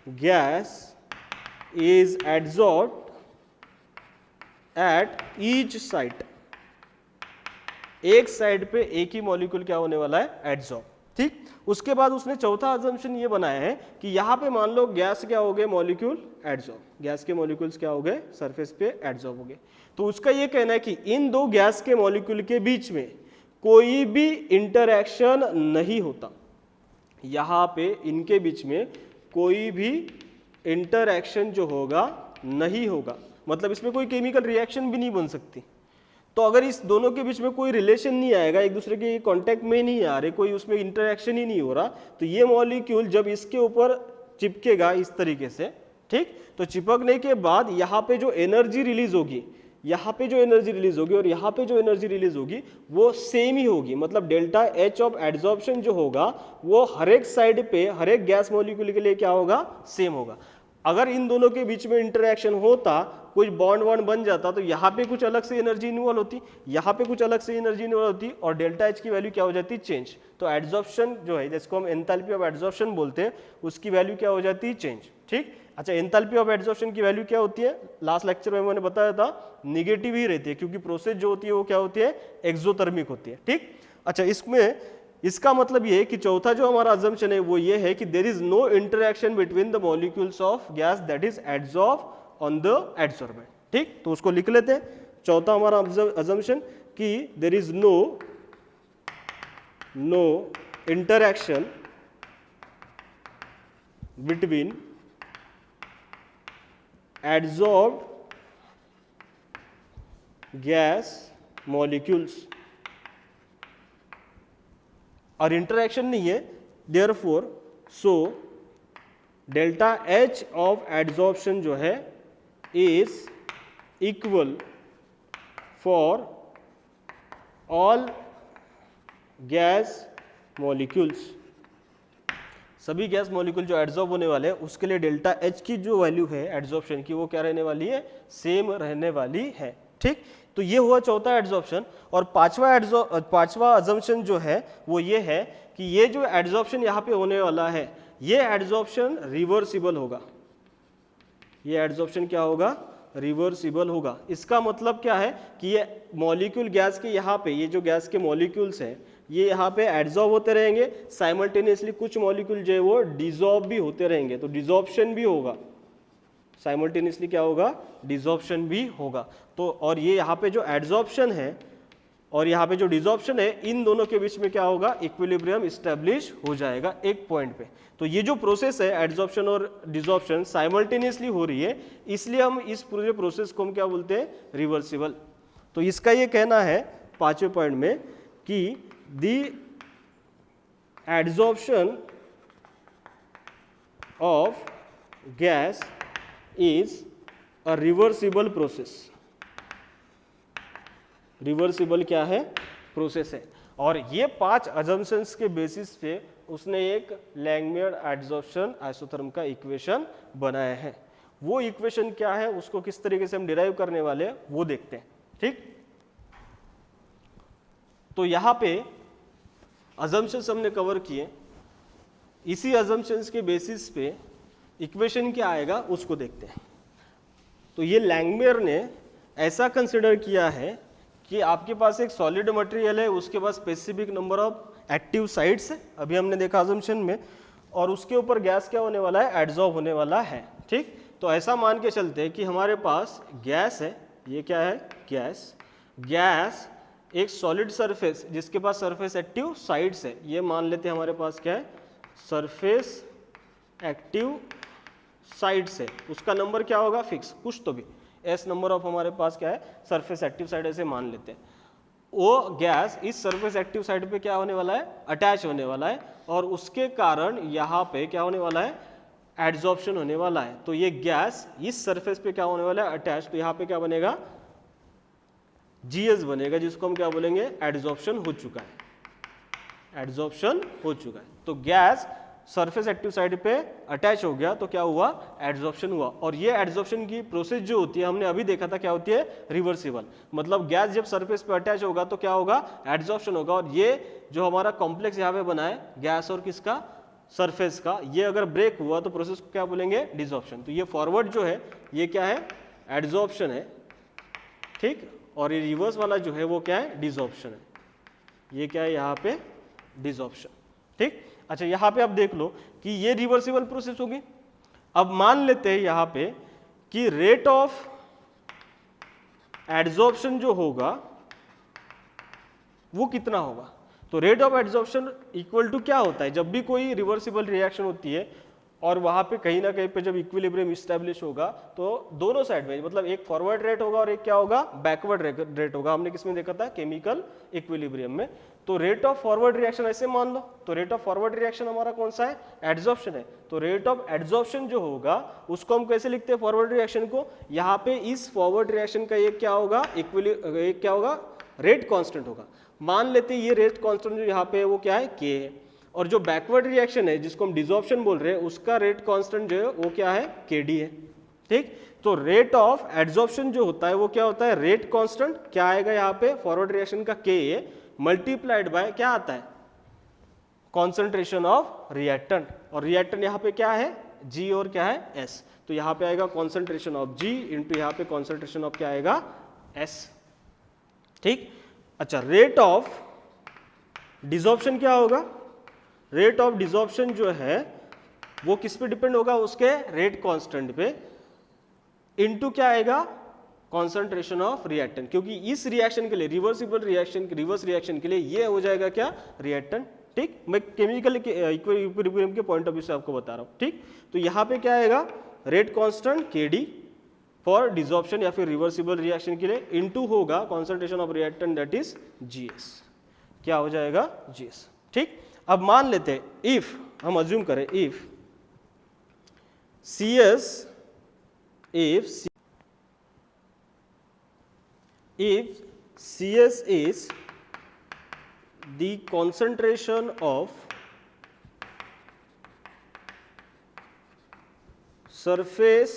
gas is adsorbed at each side. एक साइड पे एक ही मॉलिक्यूल क्या होने वाला है, एड्जॉर्ब। ठीक, उसके बाद उसने चौथा अजम्पशन ये बनाया है कि यहां पे मान लो गैस क्या हो गए, मॉलिक्यूल एड्जॉर्ब, गैस के मॉलिक्यूल्स क्या हो गए, सरफेस पे एड्जॉर्ब हो गए। तो उसका ये कहना है कि इन दो गैस के मॉलिक्यूल के बीच में कोई भी इंटरैक्शन नहीं होता, यहां पे इनके बीच में कोई भी इंटरैक्शन जो होगा नहीं होगा, मतलब इसमें कोई केमिकल रिएक्शन भी नहीं बन सकती। तो अगर इस दोनों के बीच में कोई रिलेशन नहीं आएगा, एक दूसरे के कांटेक्ट में नहीं आ रहे, कोई उसमें इंटरैक्शन ही नहीं हो रहा, तो ये मॉलिक्यूल जब इसके ऊपर चिपकेगा इस तरीके से, ठीक, तो चिपकने के बाद यहाँ पे जो एनर्जी रिलीज होगी, यहाँ पे जो एनर्जी रिलीज होगी और यहाँ पे जो एनर्जी रिलीज होगी वो सेम ही होगी, मतलब डेल्टा एच ऑफ एड्जॉर्प्शन जो होगा वो हर एक साइड पे, हर एक गैस मॉलिक्यूल के लिए क्या होगा, सेम होगा। अगर इन दोनों के बीच में इंटरैक्शन होता, कुछ बॉन्ड वॉन्ड बन जाता, तो यहाँ पे कुछ अलग से एनर्जी इन्वॉल्व होती, यहाँ पे कुछ अलग से एनर्जी इन्वॉल्व होती, और डेल्टा एच की वैल्यू क्या हो जाती, चेंज। तो एड्जॉर्प्शन जो है, जिसको हम एंथैल्पी ऑफ एड्जॉर्प्शन बोलते हैं, उसकी वैल्यू क्या हो जाती है, चेंज। ठीक, अच्छा, एंथैल्पी ऑफ एड्जॉर्प्शन की वैल्यू क्या होती है, लास्ट लेक्चर में मैंने बताया था, निगेटिव ही रहती है, क्योंकि प्रोसेस जो होती है वो क्या होती है, एक्सोथर्मिक होती है। ठीक, अच्छा, इसमें इसका मतलब ये है कि चौथा जो हमारा अजम्पशन है वो ये है कि there is no interaction between the molecules of gas that is adsorb on the adsorbent. ठीक, तो उसको लिख लेते हैं। चौथा हमारा अजम्पशन कि there is no interaction between adsorbed gas molecules, और इंटरैक्शन नहीं है, therefore so delta H of adsorption जो है is equal for all gas molecules. सभी गैस मॉलिक्यूल जो एड्जॉर्ब होने वाले हैं उसके लिए डेल्टा एच की जो वैल्यू है एड्जॉर्प्शन की वो क्या रहने वाली है, सेम रहने वाली है। ठीक, तो ये हुआ चौथा एड्जॉर्प्शन। और पांचवा अजम्पशन जो है वो ये है कि ये जो एड्जॉर्प्शन यहाँ पे होने वाला है ये एड्जॉर्प्शन रिवर्सिबल होगा। ये एड्जॉर्प्शन क्या होगा, रिवर्सिबल होगा। इसका मतलब क्या है कि ये मॉलिक्यूल गैस के यहाँ पे, ये जो गैस के मॉलिक्यूल्स हैं ये यहाँ पे एड्जॉर्ब होते रहेंगे, साइमल्टेनियसली कुछ मॉलिक्यूल जो है वो डिसॉल्व भी होते रहेंगे, तो डिसॉर्प्शन भी होगा। साइमल्टेनियसली क्या होगा, डिसॉर्प्शन भी होगा। तो और ये यहाँ पे जो एड्जॉर्प्शन है और यहाँ पे जो डिसॉर्प्शन है इन दोनों के बीच में क्या होगा, इक्विलिब्रियम इस्टेब्लिश हो जाएगा एक पॉइंट पे। तो ये जो प्रोसेस है एड्जॉर्प्शन और डिसॉर्प्शन साइमल्टेनियसली हो रही है, इसलिए हम इस पूरे प्रोसेस को हम क्या बोलते हैं, रिवर्सिबल। तो इसका ये कहना है पांचवें पॉइंट में कि the adsorption of gas is a reversible process. Reversible क्या है, प्रोसेस है। और ये 5 अजम्पशंस के बेसिस पे उसने एक लैंगमियर एड्जॉर्प्शन आइसोथर्म का इक्वेशन बनाया है। वो इक्वेशन क्या है, उसको किस तरीके से हम डिराइव करने वाले हैं वो देखते हैं। ठीक, तो यहाँ पे अजम्पशंस हमने कवर किए, इसी अजम्पशंस के बेसिस पे इक्वेशन क्या आएगा उसको देखते हैं। तो ये लैंगमियर ने ऐसा कंसिडर किया है कि आपके पास एक सॉलिड मटेरियल है, उसके पास specific number of active sites है, अभी हमने देखा अजम्पशन में, और उसके ऊपर गैस क्या होने वाला है, एड्जॉर्ब होने वाला है। ठीक, तो ऐसा मान के चलते हैं कि हमारे पास गैस है, ये क्या है, गैस। गैस एक सॉलिड सरफेस जिसके पास सरफेस एक्टिव साइट्स है, ये मान लेते हैं हमारे पास क्या है, सरफेस एक्टिव साइट्स है। उसका नंबर क्या होगा, फिक्स, कुछ तो भी एस नंबर ऑफ हमारे पास क्या है, सरफेस एक्टिव साइट ऐसे मान लेते हैं। वो गैस इस सरफेस एक्टिव साइट पे क्या होने वाला है, अटैच होने वाला है, और उसके कारण यहाँ पे क्या होने वाला है, एड्जॉर्प्शन होने वाला है। तो ये गैस इस सरफेस पे क्या होने वाला है, अटैच, तो यहाँ पे क्या बनेगा, जीएस बनेगा, जिसको हम क्या बोलेंगे, एड्जॉर्प्शन हो चुका है, एड्जॉर्प्शन हो चुका है। तो गैस सरफेस एक्टिव साइड पे अटैच हो गया तो क्या हुआ, एड्जॉर्प्शन हुआ। और ये एड्जॉर्प्शन की प्रोसेस जो होती है हमने अभी देखा था क्या होती है, रिवर्सिबल। मतलब गैस जब सरफेस पे अटैच होगा तो क्या होगा, एड्जॉर्प्शन होगा। और ये जो हमारा कॉम्प्लेक्स यहाँ पे बना है गैस और किसका, सरफेस का, ये अगर ब्रेक हुआ तो प्रोसेस को क्या बोलेंगे, डिसॉर्प्शन। तो ये फॉरवर्ड जो है ये क्या है, एड्जॉर्प्शन है। ठीक, और ये रिवर्स वाला जो है वो क्या है, डिसॉर्प्शन है। ये क्या है यहाँ पे, डिसॉर्प्शन। ठीक, अच्छा यहाँ पे आप देख लो कि ये रिवर्सिबल प्रोसेस होगी। अब मान लेते हैं यहाँ पे कि रेट ऑफ एड्जॉर्प्शन जो होगा वो कितना होगा। तो rate of adsorption equal to क्या होता है, जब भी कोई रिवर्सिबल रिएक्शन होती है और वहां पे कहीं ना कहीं पे जब इक्विलिब्रियम इस्टेब्लिश होगा तो दोनों साइड में, मतलब एक फॉरवर्ड रेट होगा और एक क्या होगा, बैकवर्ड रेट होगा। हमने किसमें देखा था, केमिकल इक्विलिब्रियम में। तो रेट ऑफ फॉरवर्ड रिएक्शन ऐसे मान लो, तो रेट ऑफ फॉरवर्ड रिएक्शन हमारा कौन सा है, एड्जॉर्प्शन है। तो रेट ऑफ एड्जॉर्प्शन जो होगा उसको हम कैसे लिखते हैं, फॉरवर्ड रिएक्शन को, यहाँ पे इस फॉरवर्ड रिएक्शन का एक क्या होगा, एक क्या होगा, रेट कांस्टेंट होगा। मान लेते हैं ये रेट कांस्टेंट जो यहाँ पे है वो क्या है, के है। और जो बैकवर्ड रिएक्शन है जिसको हम डिसॉर्प्शन बोल रहे हैं उसका रेट कांस्टेंट जो है वो क्या है, केडी है। ठीक, तो रेट ऑफ एड्जॉर्प्शन जो होता है वो क्या होता है, रेट कांस्टेंट क्या आएगा यहाँ पे, फॉरवर्ड रिएक्शन का के मल्टीप्लाइड बाय क्या आता है, कॉन्सेंट्रेशन ऑफ रिएक्टेंट। और रिएक्टेंट यहाँ पे क्या है, जी और क्या है, एस। तो यहाँ पे आएगा कॉन्सेंट्रेशन ऑफ जी इंटू यहाँ पे कॉन्सेंट्रेशन ऑफ क्या आएगा, एस। ठीक, अच्छा रेट ऑफ डिसॉर्प्शन क्या होगा, रेट ऑफ डिसॉर्प्शन जो है वो किस पे डिपेंड होगा, उसके रेट कांस्टेंट पे, इनटू क्या आएगा, कॉन्सेंट्रेशन ऑफ रिएक्टेंट। क्योंकि इस रिएक्शन के लिए, रिवर्सिबल रिएक्शन, रिवर्स रिएक्शन के लिए ये हो जाएगा क्या, रिएक्टेंट। ठीक, मैं केमिकल इक्विलिब्रियम के पॉइंट ऑफ व्यू से आपको बता रहा हूँ। ठीक, तो यहाँ पे क्या आएगा, rate constant KD for desorption या फिर रिवर्सिबल रिएक्शन के लिए, इनटू होगा concentration of reactant that is GS. क्या हो जाएगा, जीएस। ठीक, अब मान लेते हैं इफ, हम अज्यूम करें if CS is the concentration of surface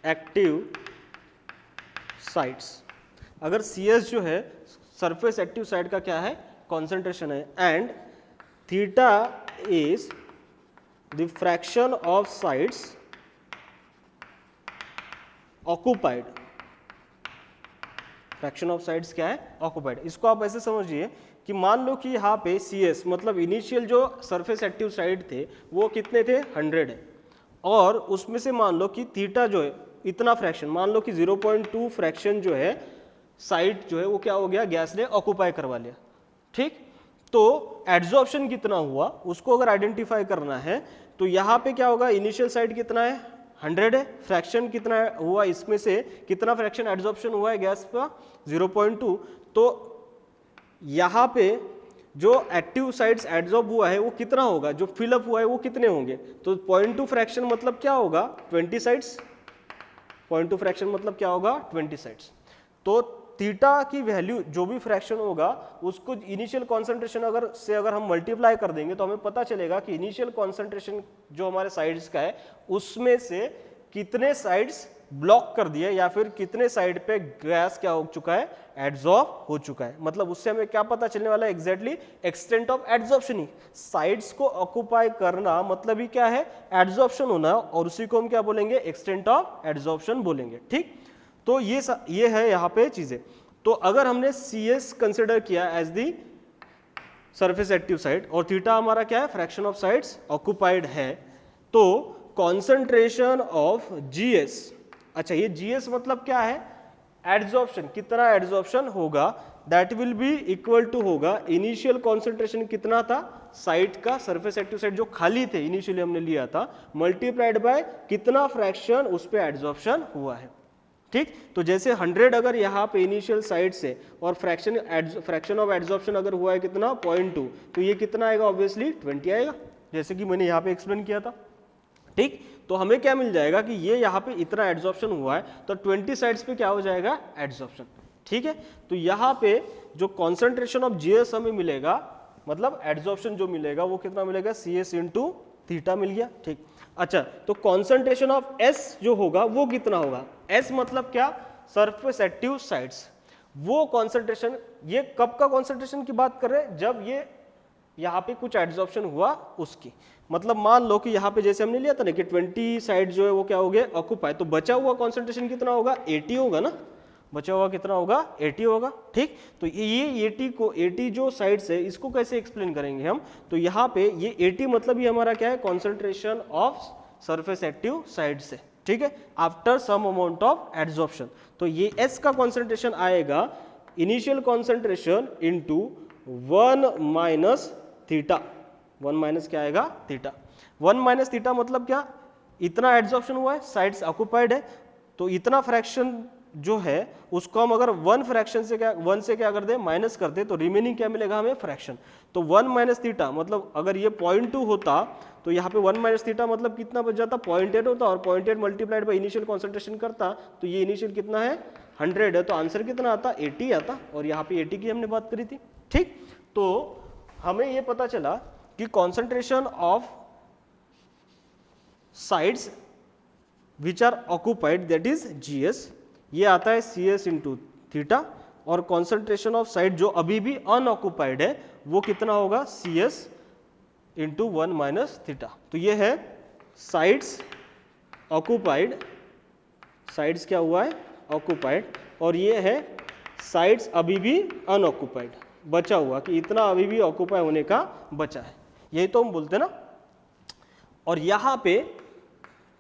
active sites. अगर CS जो है सरफेस एक्टिव साइट का क्या है, कॉन्सेंट्रेशन है, and theta is the fraction of sites occupied. Fraction of sides क्या है, ऑक्युपाइड। इसको आप ऐसे समझिए कि मान लो कि यहाँ पे CS मतलब इनिशियल जो सरफेस एक्टिव साइड थे वो कितने थे, 100 है, और उसमें से मान लो कि थीटा जो है इतना फ्रैक्शन, मान लो कि 0.2 फ्रैक्शन जो है साइड जो है वो क्या हो गया, गैस ने ऑक्युपाई करवा लिया। ठीक, तो एड्सॉर्प्शन कितना हुआ उसको अगर आइडेंटिफाई करना है तो यहाँ पे क्या होगा, इनिशियल साइड कितना है, 100 है, फ्रैक्शन कितना हुआ, इसमें से कितना फ्रैक्शन एड्सॉर्प्शन हुआ है गैस का, 0.2। तो यहाँ पे जो एक्टिव साइड्स एड्सॉर्ब हुआ है वो कितना होगा, जो फिलअप हुआ है वो कितने होंगे, तो 0.2 फ्रैक्शन मतलब क्या होगा, 20 साइड्स। 0.2 फ्रैक्शन मतलब क्या होगा, 20 साइड्स। तो थीटा की वैल्यू जो भी फ्रैक्शन होगा उसको इनिशियल कॉन्सेंट्रेशन अगर हम मल्टीप्लाई कर देंगे तो हमें पता चलेगा कि इनिशियल कॉन्सेंट्रेशन जो हमारे साइड्स का है उसमें से कितने साइड्स ब्लॉक कर दिए या फिर कितने साइड पे गैस क्या हो चुका है, एड्सॉर्ब हो चुका है। मतलब उससे हमें क्या पता चलने वाला है, exactly extent of adsorption he. Sides को ऑक्युपाई करना मतलब ही क्या है, एड्सॉर्प्शन होना, और उसी को हम क्या बोलेंगे, एक्सटेंट ऑफ एड्सॉर्प्शन बोलेंगे। ठीक, तो ये है यहाँ पे चीजें। तो अगर हमने CS कंसिडर किया as the surface active side और थीटा हमारा क्या है, फ्रैक्शन ऑफ साइड्स ऑक्युपाइड है, तो कॉन्सेंट्रेशन ऑफ GS, अच्छा ये GS मतलब क्या है, एड्सॉर्प्शन, कितना एड्सॉर्प्शन होगा, that will be equal to होगा इनिशियल कॉन्सेंट्रेशन कितना था साइट का, सरफेस एक्टिव साइट जो खाली थे इनिशियली हमने लिया था, मल्टीप्लाइड बाय कितना फ्रैक्शन उस पे एड्सॉर्प्शन हुआ है। ठीक, तो जैसे 100 अगर यहाँ पे इनिशियल साइड से और फ्रैक्शन ऑफ एड्सॉर्प्शन अगर हुआ है कितना, 0.2, तो ये कितना आएगा, ऑब्वियसली 20 आएगा, जैसे कि मैंने यहाँ पे एक्सप्लेन किया था। ठीक, तो हमें क्या मिल जाएगा कि ये यहाँ पे इतना एड्सॉर्प्शन हुआ है तो 20 साइड्स पे क्या हो जाएगा, एड्सॉर्प्शन। ठीक है, तो यहाँ पे जो कॉन्सेंट्रेशन ऑफ GS हमें मिलेगा, मतलब एड्सॉर्प्शन जो मिलेगा वो कितना मिलेगा, CS इंटू थीटा मिल गया। ठीक, अच्छा, तो कॉन्सेंट्रेशन ऑफ S जो होगा वो कितना होगा, S मतलब क्या, सरफेस एक्टिव साइड्स। वो कॉन्सेंट्रेशन, ये कब का कॉन्सेंट्रेशन की बात कर रहे हैं, जब ये यहाँ पे कुछ एड्सॉर्प्शन हुआ उसकी, मतलब मान लो कि यहाँ पे जैसे हमने लिया था ना कि 20 साइड जो है वो क्या हो गया, ऑक्युपाई, तो बचा हुआ कॉन्सेंट्रेशन कितना होगा, 80 होगा ना, बचा हुआ कितना होगा, 80 होगा। ठीक, तो ये 80 जो साइड्स है इसको कैसे एक्सप्लेन करेंगे हम, तो यहाँ पे ये 80 मतलब ये हमारा क्या है, concentration of surface active side से। ठीक है, after some amount of adsorption, तो ये S का कॉन्सेंट्रेशन आएगा initial concentration into 1 minus theta, 1 minus क्या आएगा, थीटा। 1 माइनस थीटा मतलब क्या, इतना एड्सॉर्प्शन हुआ है, साइड्स ऑक्युपाइड है, तो इतना फ्रैक्शन जो है उसको हम अगर 1 फ्रैक्शन से क्या कर दे, माइनस कर दे, तो रिमेनिंग क्या मिलेगा हमें, फ्रैक्शन। तो 1 माइनस थीटा मतलब अगर ये 0.2 होता तो यहाँ पे 1 माइनस थीटा मतलब कितना बच जाता, 0.8 होता, और 0.8 मल्टीप्लाइड बाई इनिशियल कॉन्सेंट्रेशन करता तो ये इनिशियल कितना है, 100 है, तो आंसर कितना आता, 80 आता, और यहाँ पे 80 की हमने बात करी थी। ठीक, तो हमें ये पता चला कि concentration of sides which are occupied that is GS, ये आता है CS इंटू थीटा, और कॉन्सेंट्रेशन ऑफ साइड जो अभी भी अनऑक्युपाइड है वो कितना होगा, CS इंटू 1 माइनस थीटा। तो ये है साइड्स ऑक्युपाइड, साइड्स क्या हुआ है, ऑक्युपाइड, और ये है साइड्स अभी भी अनऑक्युपाइड, बचा हुआ कि इतना अभी भी ऑक्युपाई होने का बचा है, यही तो हम बोलते हैं ना। और यहाँ पे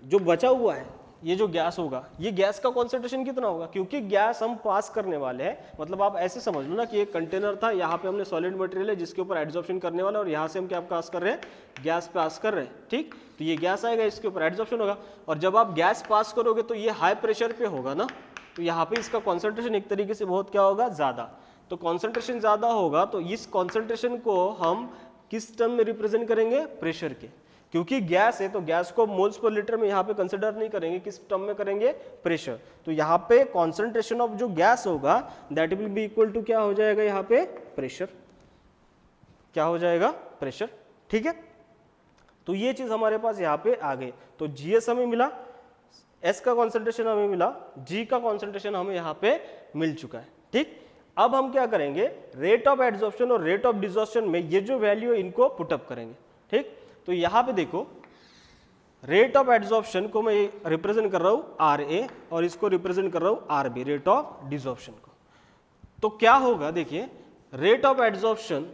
जो बचा हुआ है ये जो गैस होगा, ये गैस का कॉन्सेंट्रेशन कितना होगा, क्योंकि गैस हम पास करने वाले हैं, मतलब आप ऐसे समझ लो ना कि एक कंटेनर था, यहाँ पे हमने सॉलिड मटेरियल है जिसके ऊपर एड्सॉर्प्शन करने वाला, और यहाँ से हम क्या पास कर रहे हैं, गैस पास कर रहे हैं। ठीक, तो ये गैस आएगा, इसके ऊपर एड्सॉर्प्शन होगा, और जब आप गैस पास करोगे तो ये हाई प्रेशर पे होगा ना, तो यहाँ पे इसका कॉन्सेंट्रेशन एक तरीके से बहुत क्या होगा, ज्यादा। तो कॉन्सेंट्रेशन ज्यादा होगा तो इस कॉन्सेंट्रेशन को हम किस टर्म में रिप्रेजेंट करेंगे, प्रेशर के, क्योंकि गैस है तो गैस को मोल्स पर लीटर में यहाँ पे कंसिडर नहीं करेंगे, किस टर्म में करेंगे, प्रेशर। तो यहाँ पे कॉन्सेंट्रेशन ऑफ जो गैस होगा that will be equal to क्या हो जाएगा, यहाँ पे प्रेशर, क्या हो जाएगा, प्रेशर। ठीक है, तो ये चीज हमारे पास यहाँ पे आ गई। तो जीएस हमें मिला, एस का कॉन्सेंट्रेशन हमें मिला, जी का कॉन्सेंट्रेशन हमें यहाँ पे मिल चुका है। ठीक, अब हम क्या करेंगे, रेट ऑफ एड्सॉर्प्शन और रेट ऑफ डिसॉर्प्शन में ये जो वैल्यू है इनको पुटअप करेंगे। ठीक, तो यहाँ पे देखो रेट ऑफ एड्सॉर्प्शन को मैं रिप्रेजेंट कर रहा हूँ आर ए और इसको रिप्रेजेंट कर रहा हूँ R B, rate of desorption को। तो क्या होगा, देखिए rate of adsorption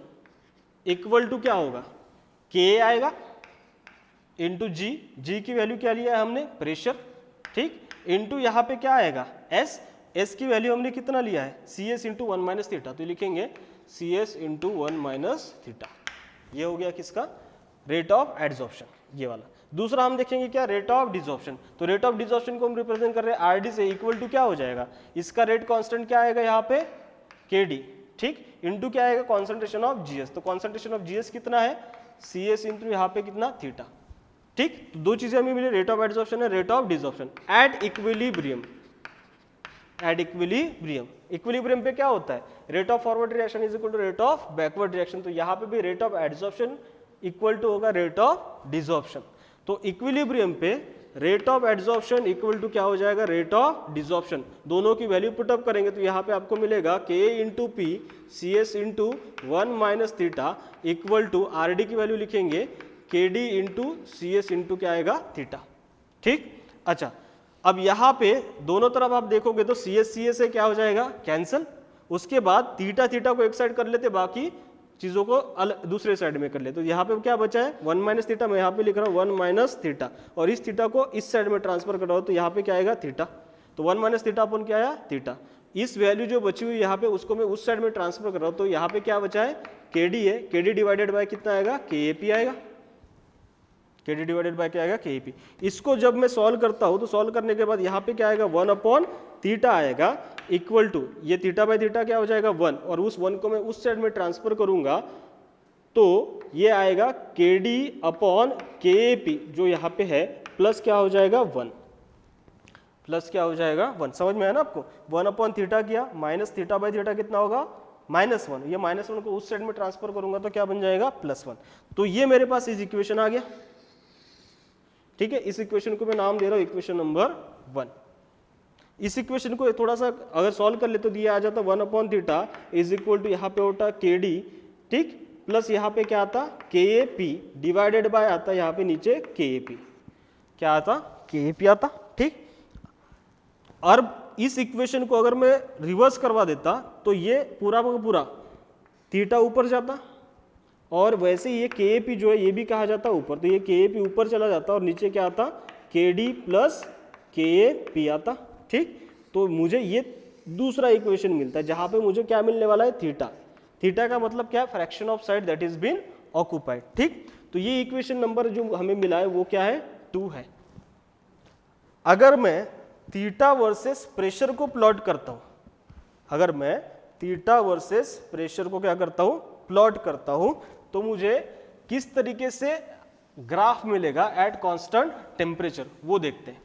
equal to क्या होगा, के आएगा इंटू जी, जी की वैल्यू क्या लिया है हमने, प्रेशर। ठीक, इंटू यहाँ पे क्या आएगा, एस, एस की वैल्यू हमने कितना लिया है, C S into 1 minus theta, तो लिखेंगे C S into 1 minus theta. ये हो गया किसका, रेट ऑफ एड्सॉर्प्शन, ये वाला। दूसरा हम देखेंगे क्या, रेट ऑफ डिसॉर्प्शन। तो रेट ऑफ डिसॉर्प्शन को हम रिप्रेजेंट कर रहे हैं आर डी से, इक्वल टू क्या हो जाएगा, इसका रेट कांस्टेंट क्या आएगा यहाँ पे, के डी। ठीक, इंटू क्या आएगा, कॉन्सेंट्रेशन ऑफ जीएस, तो कॉन्सेंट्रेशन ऑफ जीएस कितना है, सी एस इंटू यहाँ पे कितना, थीटा। ठीक, तो दो चीजें हमें मिली, रेट ऑफ एड्सॉर्प्शन है rate of desorption at equilibrium. At equilibrium, equilibrium पे क्या होता है, rate of forward reaction is equal to rate of backward reaction. तो यहाँ पे भी rate of adsorption equal to होगा रेट ऑफ डिसॉर्प्शन। तो इक्विलिब्रियम पे rate of adsorption equal to क्या हो जाएगा, रेट ऑफ डिसॉर्प्शन। दोनों की वैल्यू पुटअप करेंगे तो यहाँ पे आपको मिलेगा K into P C S into 1 minus theta equal to R D की वैल्यू लिखेंगे K D into C S into क्या आएगा, थीटा। ठीक, अच्छा अब यहाँ पे दोनों तरफ आप देखोगे तो सी एस से क्या हो जाएगा, कैंसल। उसके बाद थीटा थीटा को एक साइड कर लेते, बाकी चीजों को अलग दूसरे साइड में कर ले। तो यहाँ पे क्या बचा है, 1 माइनस थीटा, मैं यहाँ पे लिख रहा हूँ 1 माइनस थीटा, और इस थीटा को इस साइड में ट्रांसफर कर रहा हूँ तो यहाँ पे क्या आएगा, थीटा। तो 1 माइनस थीटा अपन क्या आया, थीटा। इस वैल्यू जो बची हुई यहाँ पे उसको मैं उस साइड में ट्रांसफर कर रहा हूँ, तो यहाँ पे क्या बचा है, के डी है, के डी डिवाइडेड बाय कितना आएगा, के ए पी आएगा, के डी डिवाइडेड बाय क्या आएगा, के ए पी। इसको जब मैं सॉल्व करता हूँ तो सॉल्व करने के बाद यहाँ पे क्या आएगा, 1 अपॉन थीटा आएगा इक्वल टू, ये थीटा बाय थीटा क्या हो जाएगा 1, और उस 1 को मैं उस साइड में ट्रांसफर करूंगा तो ये आएगा के डी अपॉन के ए पी, जो यहाँ पे है, प्लस क्या हो जाएगा 1, प्लस क्या हो जाएगा 1। समझ में आया ना आपको, 1 अपॉन थीटा किया, माइनस थीटा बाय थीटा कितना होगा, -1। ये -1 को उस साइड में ट्रांसफर करूंगा तो क्या बन जाएगा, +1। तो ये मेरे पास इस इक्वेशन आ गया। ठीक है, इस इक्वेशन को मैं नाम दे रहा हूं इक्वेशन नंबर 1। इस इक्वेशन को थोड़ा सा अगर सॉल्व कर ले तो दिया आ जाता 1 upon theta is equal to यहाँ पे होता के डी, ठीक, प्लस यहाँ पे क्या आता, के ए पी डिवाइडेड बाय आता यहाँ पे नीचे के ए पी, क्या आता, के ए पी आता। ठीक, और इस इक्वेशन को अगर मैं रिवर्स करवा देता तो ये पूरा का पूरा थीटा ऊपर जाता, और वैसे ये के ए पी जो है ये भी कहा जाता ऊपर, तो ये के ए पी ऊपर चला जाता और नीचे क्या आता, के डी प्लस के ए पी आता। ठीक, तो मुझे ये दूसरा इक्वेशन मिलता है जहां पे मुझे क्या मिलने वाला है, थीटा। थीटा का मतलब क्या है, fraction of side that is been occupied. ठीक, तो ये इक्वेशन नंबर जो हमें मिला है वो क्या है, 2 है। अगर मैं थीटा वर्सेस प्रेशर को प्लॉट करता हूं, अगर मैं थीटा वर्सेस प्रेशर को क्या करता हूं, प्लॉट करता हूं, तो मुझे किस तरीके से ग्राफ मिलेगा एट कांस्टेंट टेम्परेचर वो देखते हैं।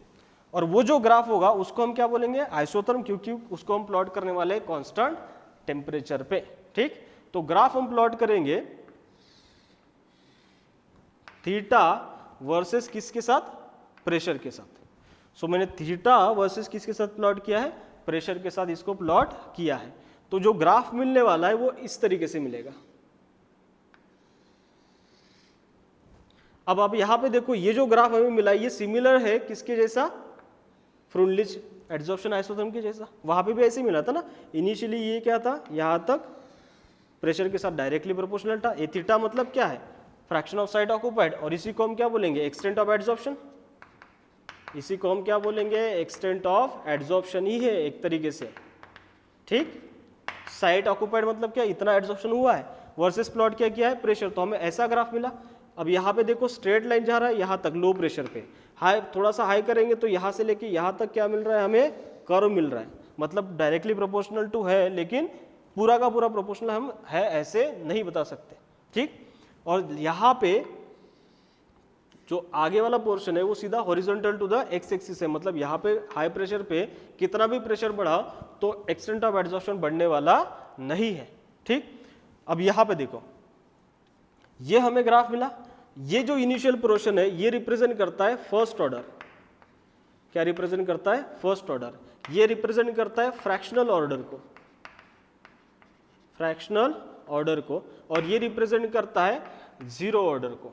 और वो जो ग्राफ होगा उसको हम क्या बोलेंगे, आइसोथर्म, क्योंकि उसको हम प्लॉट करने वाले कांस्टेंट टेम्परेचर पे। ठीक, तो ग्राफ हम प्लॉट करेंगे थीटा वर्सेस किसके साथ, प्रेशर के साथ। सो मैंने थीटा वर्सेस किसके साथ प्लॉट किया है, प्रेशर के साथ इसको प्लॉट किया है। तो जो ग्राफ मिलने वाला है वो इस तरीके से मिलेगा। अब आप यहां पे देखो, ये जो ग्राफ हमें मिला ये सिमिलर है किसके जैसा, फ्रुनलिच एड्सॉर्प्शन आइसोथर्म के जैसा। वहां पे भी ऐसे ही मिला था ना, इनिशियली ये क्या था, यहां तक प्रेशर के साथ डायरेक्टली प्रोपोर्शनल था। ए थीटा मतलब क्या है, फ्रैक्शन ऑफ साइड ऑक्युपाइड, और इसी को हम क्या बोलेंगे, एक्सटेंट ऑफ एड्सॉर्प्शन। इसी को हम क्या बोलेंगे, एक्सटेंट ऑफ एड्सॉर्प्शन ही है एक तरीके से। ठीक, साइड ऑक्युपाइड मतलब क्या, इतना एड्सॉर्प्शन हुआ है, वर्सेस प्लॉट क्या किया है, प्रेशर। तो हमें ऐसा ग्राफ मिला। अब यहाँ पे देखो स्ट्रेट लाइन जा रहा है यहाँ तक लो प्रेशर पे, हाई थोड़ा सा हाई करेंगे तो यहाँ से लेके यहाँ तक क्या मिल रहा है, हमें कर्व मिल रहा है। मतलब डायरेक्टली प्रोपोर्शनल टू है, लेकिन पूरा का पूरा प्रोपोर्शनल हम है ऐसे नहीं बता सकते। ठीक, और यहाँ पे जो आगे वाला पोर्शन है वो सीधा horizontal to the X axis है। मतलब यहाँ पे हाई प्रेशर पे कितना भी प्रेशर बढ़ा तो एक्सटेंट ऑफ एड्सॉर्प्शन बढ़ने वाला नहीं है। ठीक, अब यहाँ पे देखो ये हमें ग्राफ मिला, ये जो इनिशियल पोर्शन है ये रिप्रेजेंट करता है फर्स्ट ऑर्डर। क्या रिप्रेजेंट करता है? First order. ये रिप्रेजेंट करता है फ्रैक्शनल ऑर्डर को, फ्रैक्शनल ऑर्डर को, और ये रिप्रेजेंट करता है जीरो ऑर्डर को।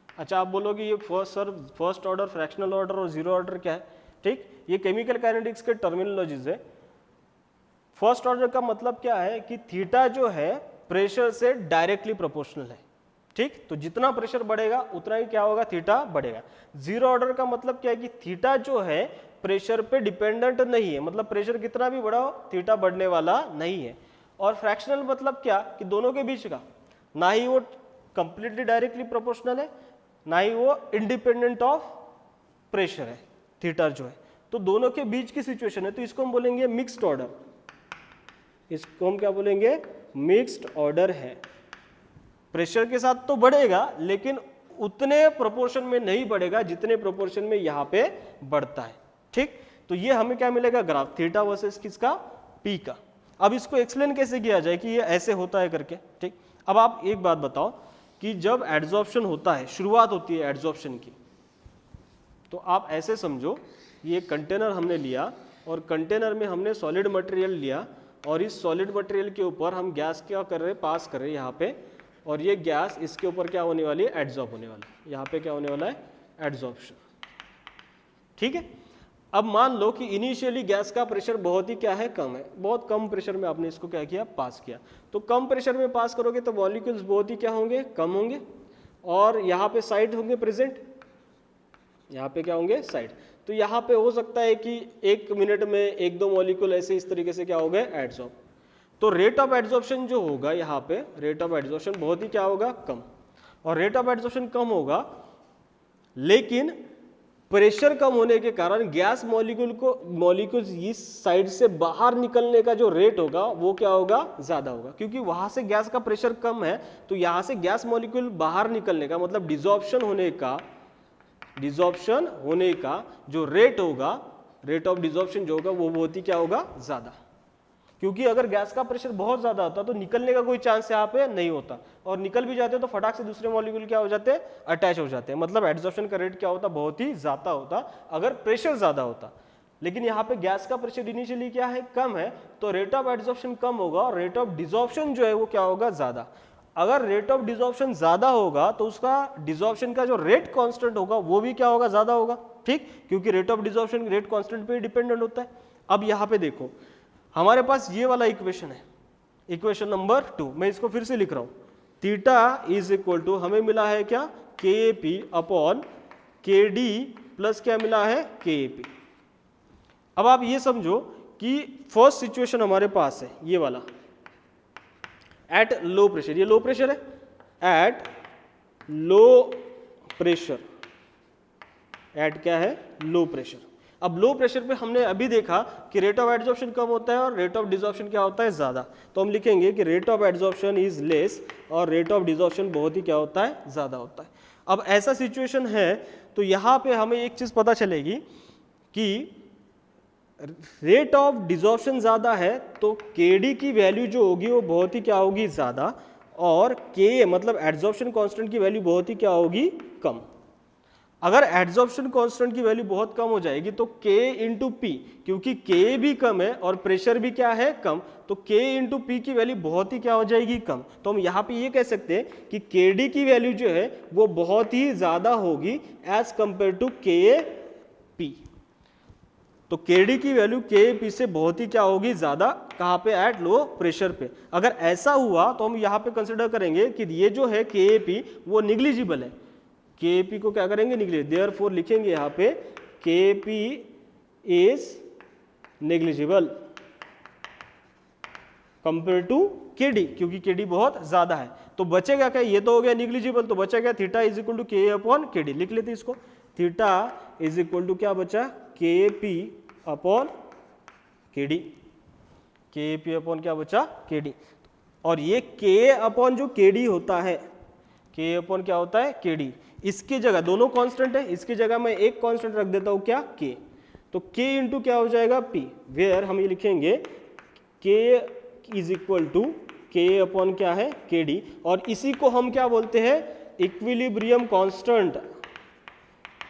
अच्छा, आप बोलोगे ये फर्स्ट ऑर्डर, फ्रैक्शनल ऑर्डर और जीरो ऑर्डर क्या है? ठीक, ये केमिकल काइनेटिक्स के टर्मिनोलॉजीज है। फर्स्ट ऑर्डर का मतलब क्या है कि थीटा जो है प्रेशर से डायरेक्टली प्रोपोर्शनल है। ठीक, तो जितना प्रेशर बढ़ेगा उतना ही क्या होगा? थीटा बढ़ेगा। जीरो ऑर्डर का मतलब क्या है कि थीटा जो है प्रेशर पे डिपेंडेंट नहीं है, मतलब प्रेशर कितना भी बढ़ाओ थीटा बढ़ने वाला नहीं है। और फ्रैक्शनल मतलब क्या कि दोनों के बीच का, ना ही वो कंप्लीटली डायरेक्टली प्रोपोर्शनल है, ना ही वो इंडिपेंडेंट ऑफ प्रेशर है थीटा जो है, तो दोनों के बीच की सिचुएशन है, तो इसको हम बोलेंगे मिक्स्ड ऑर्डर। इसको हम क्या बोलेंगे? मिक्स्ड ऑर्डर है। प्रेशर के साथ तो बढ़ेगा लेकिन उतने प्रोपोर्शन में नहीं बढ़ेगा जितने प्रोपोर्शन में यहाँ पे बढ़ता है। ठीक, तो ये हमें क्या मिलेगा? ग्राफ थीटा वर्सेस किसका? पी का। अब इसको एक्सप्लेन कैसे किया जाए कि ये ऐसे होता है करके। ठीक, अब आप एक बात बताओ कि जब एड्सॉर्प्शन होता है, शुरुआत होती है एड्सॉर्प्शन की, तो आप ऐसे समझो ये कंटेनर हमने लिया और कंटेनर में हमने सॉलिड मटेरियल लिया और इस सॉलिड मटेरियल के ऊपर हम गैस क्या कर रहे हैं? पास कर रहे हैं यहाँ पे, और ये गैस इसके ऊपर क्या होने वाली है? एड्सॉर्ब होने वाला है। यहाँ पे क्या होने वाला है? एड्सॉर्प्शन। ठीक है, अब मान लो कि इनिशियली गैस का प्रेशर बहुत ही क्या है? कम है, बहुत कम प्रेशर में आपने इसको क्या किया? पास किया। तो कम प्रेशर में पास करोगे तो मॉलिक्यूल्स बहुत ही क्या होंगे? कम होंगे, और यहाँ पे साइड होंगे प्रेजेंट, यहाँ पे क्या होंगे? साइड। तो यहाँ पे हो सकता है कि 1 मिनट में 1-2 मॉलिक्यूल ऐसे इस तरीके से क्या हो गए? एड्सॉर्ब। तो रेट ऑफ एड्सॉर्प्शन जो होगा यहाँ पे, रेट ऑफ एड्सॉर्प्शन बहुत ही क्या होगा? कम। और रेट ऑफ एड्सॉर्प्शन कम होगा लेकिन प्रेशर कम होने के कारण गैस मॉलिक्यूल्स इस साइड से बाहर निकलने का जो रेट होगा वो क्या होगा? ज्यादा होगा, क्योंकि वहां से गैस का प्रेशर कम है, तो यहां से गैस मॉलिक्यूल बाहर निकलने का मतलब डिसॉर्प्शन होने का जो रेट होगा, रेट ऑफ डिसॉर्प्शन जो होगा वो बहुत ही क्या होगा? ज्यादा। क्योंकि अगर गैस का प्रेशर बहुत ज्यादा होता तो निकलने का कोई चांस यहाँ पे नहीं होता, और निकल भी जाते तो फटाक से दूसरे मॉलिक्यूल क्या हो जाते? अटैच हो जाते हैं। मतलब एड्सॉर्प्शन का रेट क्या होता? बहुत ही ज्यादा होता अगर प्रेशर ज्यादा होता। लेकिन यहाँ पे गैस का प्रेशर इनिशियली क्या है? कम है, तो रेट ऑफ एड्सॉर्प्शन कम होगा और रेट ऑफ डिसॉर्प्शन जो है वो क्या होगा? ज्यादा। अगर रेट ऑफ डिसॉर्प्शन ज्यादा होगा तो उसका डिसॉर्प्शन का जो रेट कांस्टेंट होगा वो भी क्या होगा? ज्यादा होगा। ठीक, क्योंकि rate of desorption rate constant पे डिपेंडेंट होता है। अब यहाँ पे देखो हमारे पास ये वाला इक्वेशन है, इक्वेशन नंबर 2, मैं इसको फिर से लिख रहा हूं। थीटा इज इक्वल टू हमें मिला है क्या? KP अपॉन KD प्लस क्या मिला है? KP। अब आप ये समझो कि फर्स्ट सिचुएशन हमारे पास है ये वाला, एट लो प्रेशर, ये लो प्रेशर है, एट लो प्रेशर, एट क्या है? Low pressure. अब लो प्रेशर पे हमने अभी देखा कि रेट ऑफ एड्सॉर्प्शन कम होता है और रेट ऑफ डिसॉर्प्शन क्या होता है? ज्यादा। तो हम लिखेंगे कि rate of adsorption is less और रेट ऑफ डिसॉर्प्शन बहुत ही क्या होता है? ज्यादा होता है। अब ऐसा सिचुएशन है तो यहाँ पे हमें एक चीज पता चलेगी कि रेट ऑफ डिसॉर्प्शन ज्यादा है तो KD की वैल्यू जो होगी वो बहुत ही क्या होगी? ज्यादा, और K मतलब एड्सॉर्प्शन कांस्टेंट की वैल्यू बहुत ही क्या होगी? कम। अगर एड्सॉर्प्शन कांस्टेंट की वैल्यू बहुत कम हो जाएगी तो K इंटू P, क्योंकि K भी कम है और प्रेशर भी क्या है? कम, तो K इंटू P की वैल्यू बहुत ही क्या हो जाएगी? कम। तो हम यहाँ पे ये कह सकते हैं कि KD की वैल्यू जो है वो बहुत ही ज्यादा होगी एज कंपेयर टू KP। तो KD की वैल्यू KP से बहुत ही क्या होगी? ज्यादा। कहाँ पे? एट लो प्रेशर पे। अगर ऐसा हुआ तो हम यहाँ पे कंसिडर करेंगे कि ये जो है KP वो निग्लिजिबल है, KP को क्या करेंगे? निग्लिजिबल। देयरफॉर लिखेंगे यहाँ पे KP is negligible compare to KD, क्योंकि KD बहुत ज्यादा है। तो बचेगा क्या? ये तो हो गया निग्लिजिबल, तो बचेगा theta is equal to K upon KD। लिख लेते इसको, थीटा इज इक्वल टू क्या बचा? KP upon KD। KP upon क्या बचा? KD। और ये K अपॉन जो KD होता है, K अपॉन क्या होता है? KD। इसकी जगह दोनों कांस्टेंट है, इसकी जगह मैं एक कांस्टेंट रख देता हूं क्या? K। तो K इंटू क्या हो जाएगा? P, वेयर हम ये लिखेंगे K is equal to K upon क्या है? KD। और इसी को हम क्या बोलते हैं? इक्विलिब्रियम कांस्टेंट,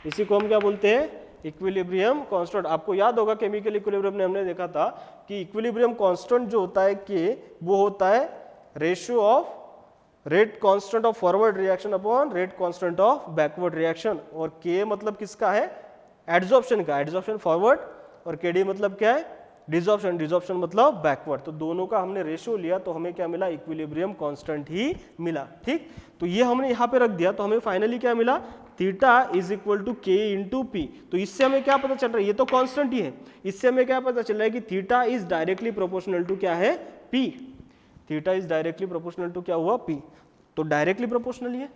इसी को हम क्या बोलते हैं, इक्विलिब्रियम कांस्टेंट। आपको याद होगा केमिकल इक्विलिब्रियम में हमने देखा था कि इक्विलिब्रियम कांस्टेंट जो होता है के, वो होता है ratio of rate constant of forward reaction upon rate constant of backward reaction. और के मतलब किसका है, एडजॉर्प्शन का, एडजॉर्प्शन फॉरवर्ड, और केडी मतलब क्या है, डिसॉर्प्शन, डिसॉर्प्शन मतलब बैकवर्ड। तो दोनों का हमने रेशियो लिया तो हमें क्या मिला, इक्विलिब्रियम कांस्टेंट ही मिला। ठीक, तो ये हमने यहाँ पे रख दिया तो हमें फाइनली क्या मिला, theta is equal to K into P. तो इससे हमें क्या पता चल रहा है, ये तो कांस्टेंट ही है, इससे हमें क्या पता चल रहा है कि theta is directly proportional to क्या है, P. Theta is directly proportional to क्या हुआ, पी। तो डायरेक्टली प्रोपोर्शनल ही है,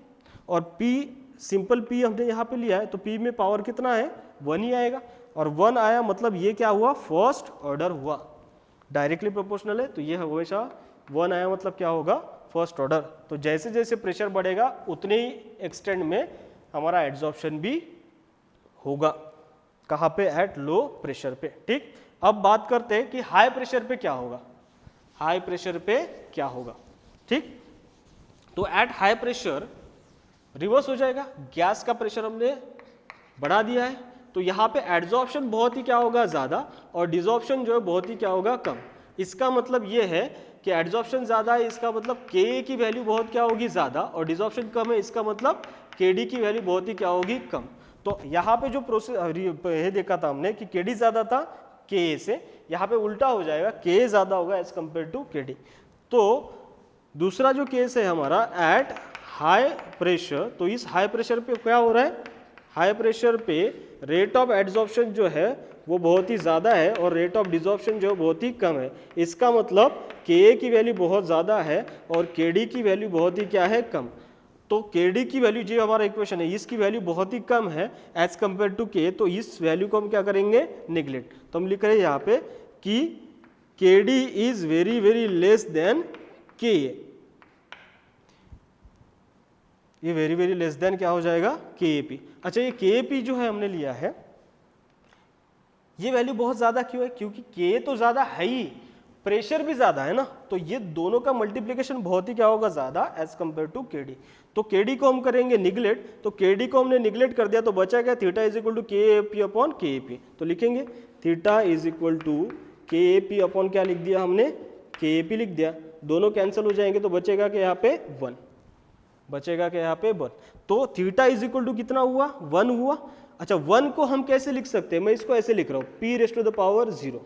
और पी सिंपल पी हमने यहाँ पे लिया है, तो पी में पावर कितना है, 1 ही आएगा, और 1 आया मतलब ये क्या हुआ, फर्स्ट ऑर्डर हुआ। डायरेक्टली प्रोपोर्शनल है तो ये हमेशा 1 आया मतलब क्या होगा, फर्स्ट ऑर्डर। तो जैसे जैसे प्रेशर बढ़ेगा उतने ही एक्सटेंड में हमारा एड्सॉर्प्शन भी होगा। कहाँ पे, एट लो प्रेशर पे। ठीक, अब बात करते हैं कि हाई प्रेशर पे क्या होगा, हाई प्रेशर पे क्या होगा। ठीक, तो एट हाई प्रेशर रिवर्स हो जाएगा, गैस का प्रेशर हमने बढ़ा दिया है, तो यहाँ पे एड्सॉर्प्शन बहुत ही क्या होगा, ज़्यादा, और डिसॉर्प्शन जो है बहुत ही क्या होगा, कम। इसका मतलब ये है कि एड्सॉर्प्शन ज़्यादा है, इसका मतलब के की वैल्यू बहुत क्या होगी, ज़्यादा, और डिसॉर्प्शन कम है, इसका मतलब के डी की वैल्यू बहुत ही क्या होगी, कम। तो यहाँ पे जो प्रोसेस ये देखा था हमने कि के डी ज़्यादा था के से, यहाँ पे उल्टा हो जाएगा, के ज़्यादा होगा एज कम्पेयर टू के डी। तो दूसरा जो केस है हमारा एट हाई प्रेशर, तो इस हाई प्रेशर पे क्या हो रहा है, हाई प्रेशर पे रेट ऑफ एड्सॉर्प्शन जो है वो बहुत ही ज़्यादा है और रेट ऑफ डिसॉर्प्शन जो है बहुत ही कम है। इसका मतलब के की वैल्यू बहुत ज़्यादा है और के डी की वैल्यू बहुत ही क्या है, कम। तो के डी की वैल्यू जो हमारा इक्वेशन है, इसकी वैल्यू बहुत ही कम है एज कम्पेयर टू के, तो इस वैल्यू को हम क्या करेंगे, निगलेक्ट। तो हम लिख रहे हैं यहाँ पे कि के D is very very less than के, ये वेरी वेरी लेस देन क्या हो जाएगा, के ए पी। अच्छा, ये के ए पी जो है हमने लिया है, ये वैल्यू बहुत ज्यादा क्यों है, क्योंकि के तो ज्यादा है ही, प्रेशर भी ज्यादा है ना, तो ये दोनों का मल्टीप्लीकेशन बहुत ही क्या होगा, ज्यादा एज कंपेयर टू के डी। तो के डी को हम करेंगे निगलेक्ट, तो के डी को हमने निगलेक्ट कर दिया तो बचा क्या, थीटा इज इक्वल टू के ए पी अपॉन के ए पी। तो लिखेंगे थीटा इज इक्वल टू के ए पी अपॉन क्या लिख दिया हमने, के ए पी लिख दिया, दोनों कैंसिल हो जाएंगे तो बचेगा कि यहाँ पे 1, बचेगा कि यहाँ पे 1। तो थीटा इज इक्वल टू कितना हुआ, 1 हुआ। अच्छा, 1 को हम कैसे लिख सकते हैं, मैं इसको ऐसे लिख रहा हूँ, P raised to the power 0,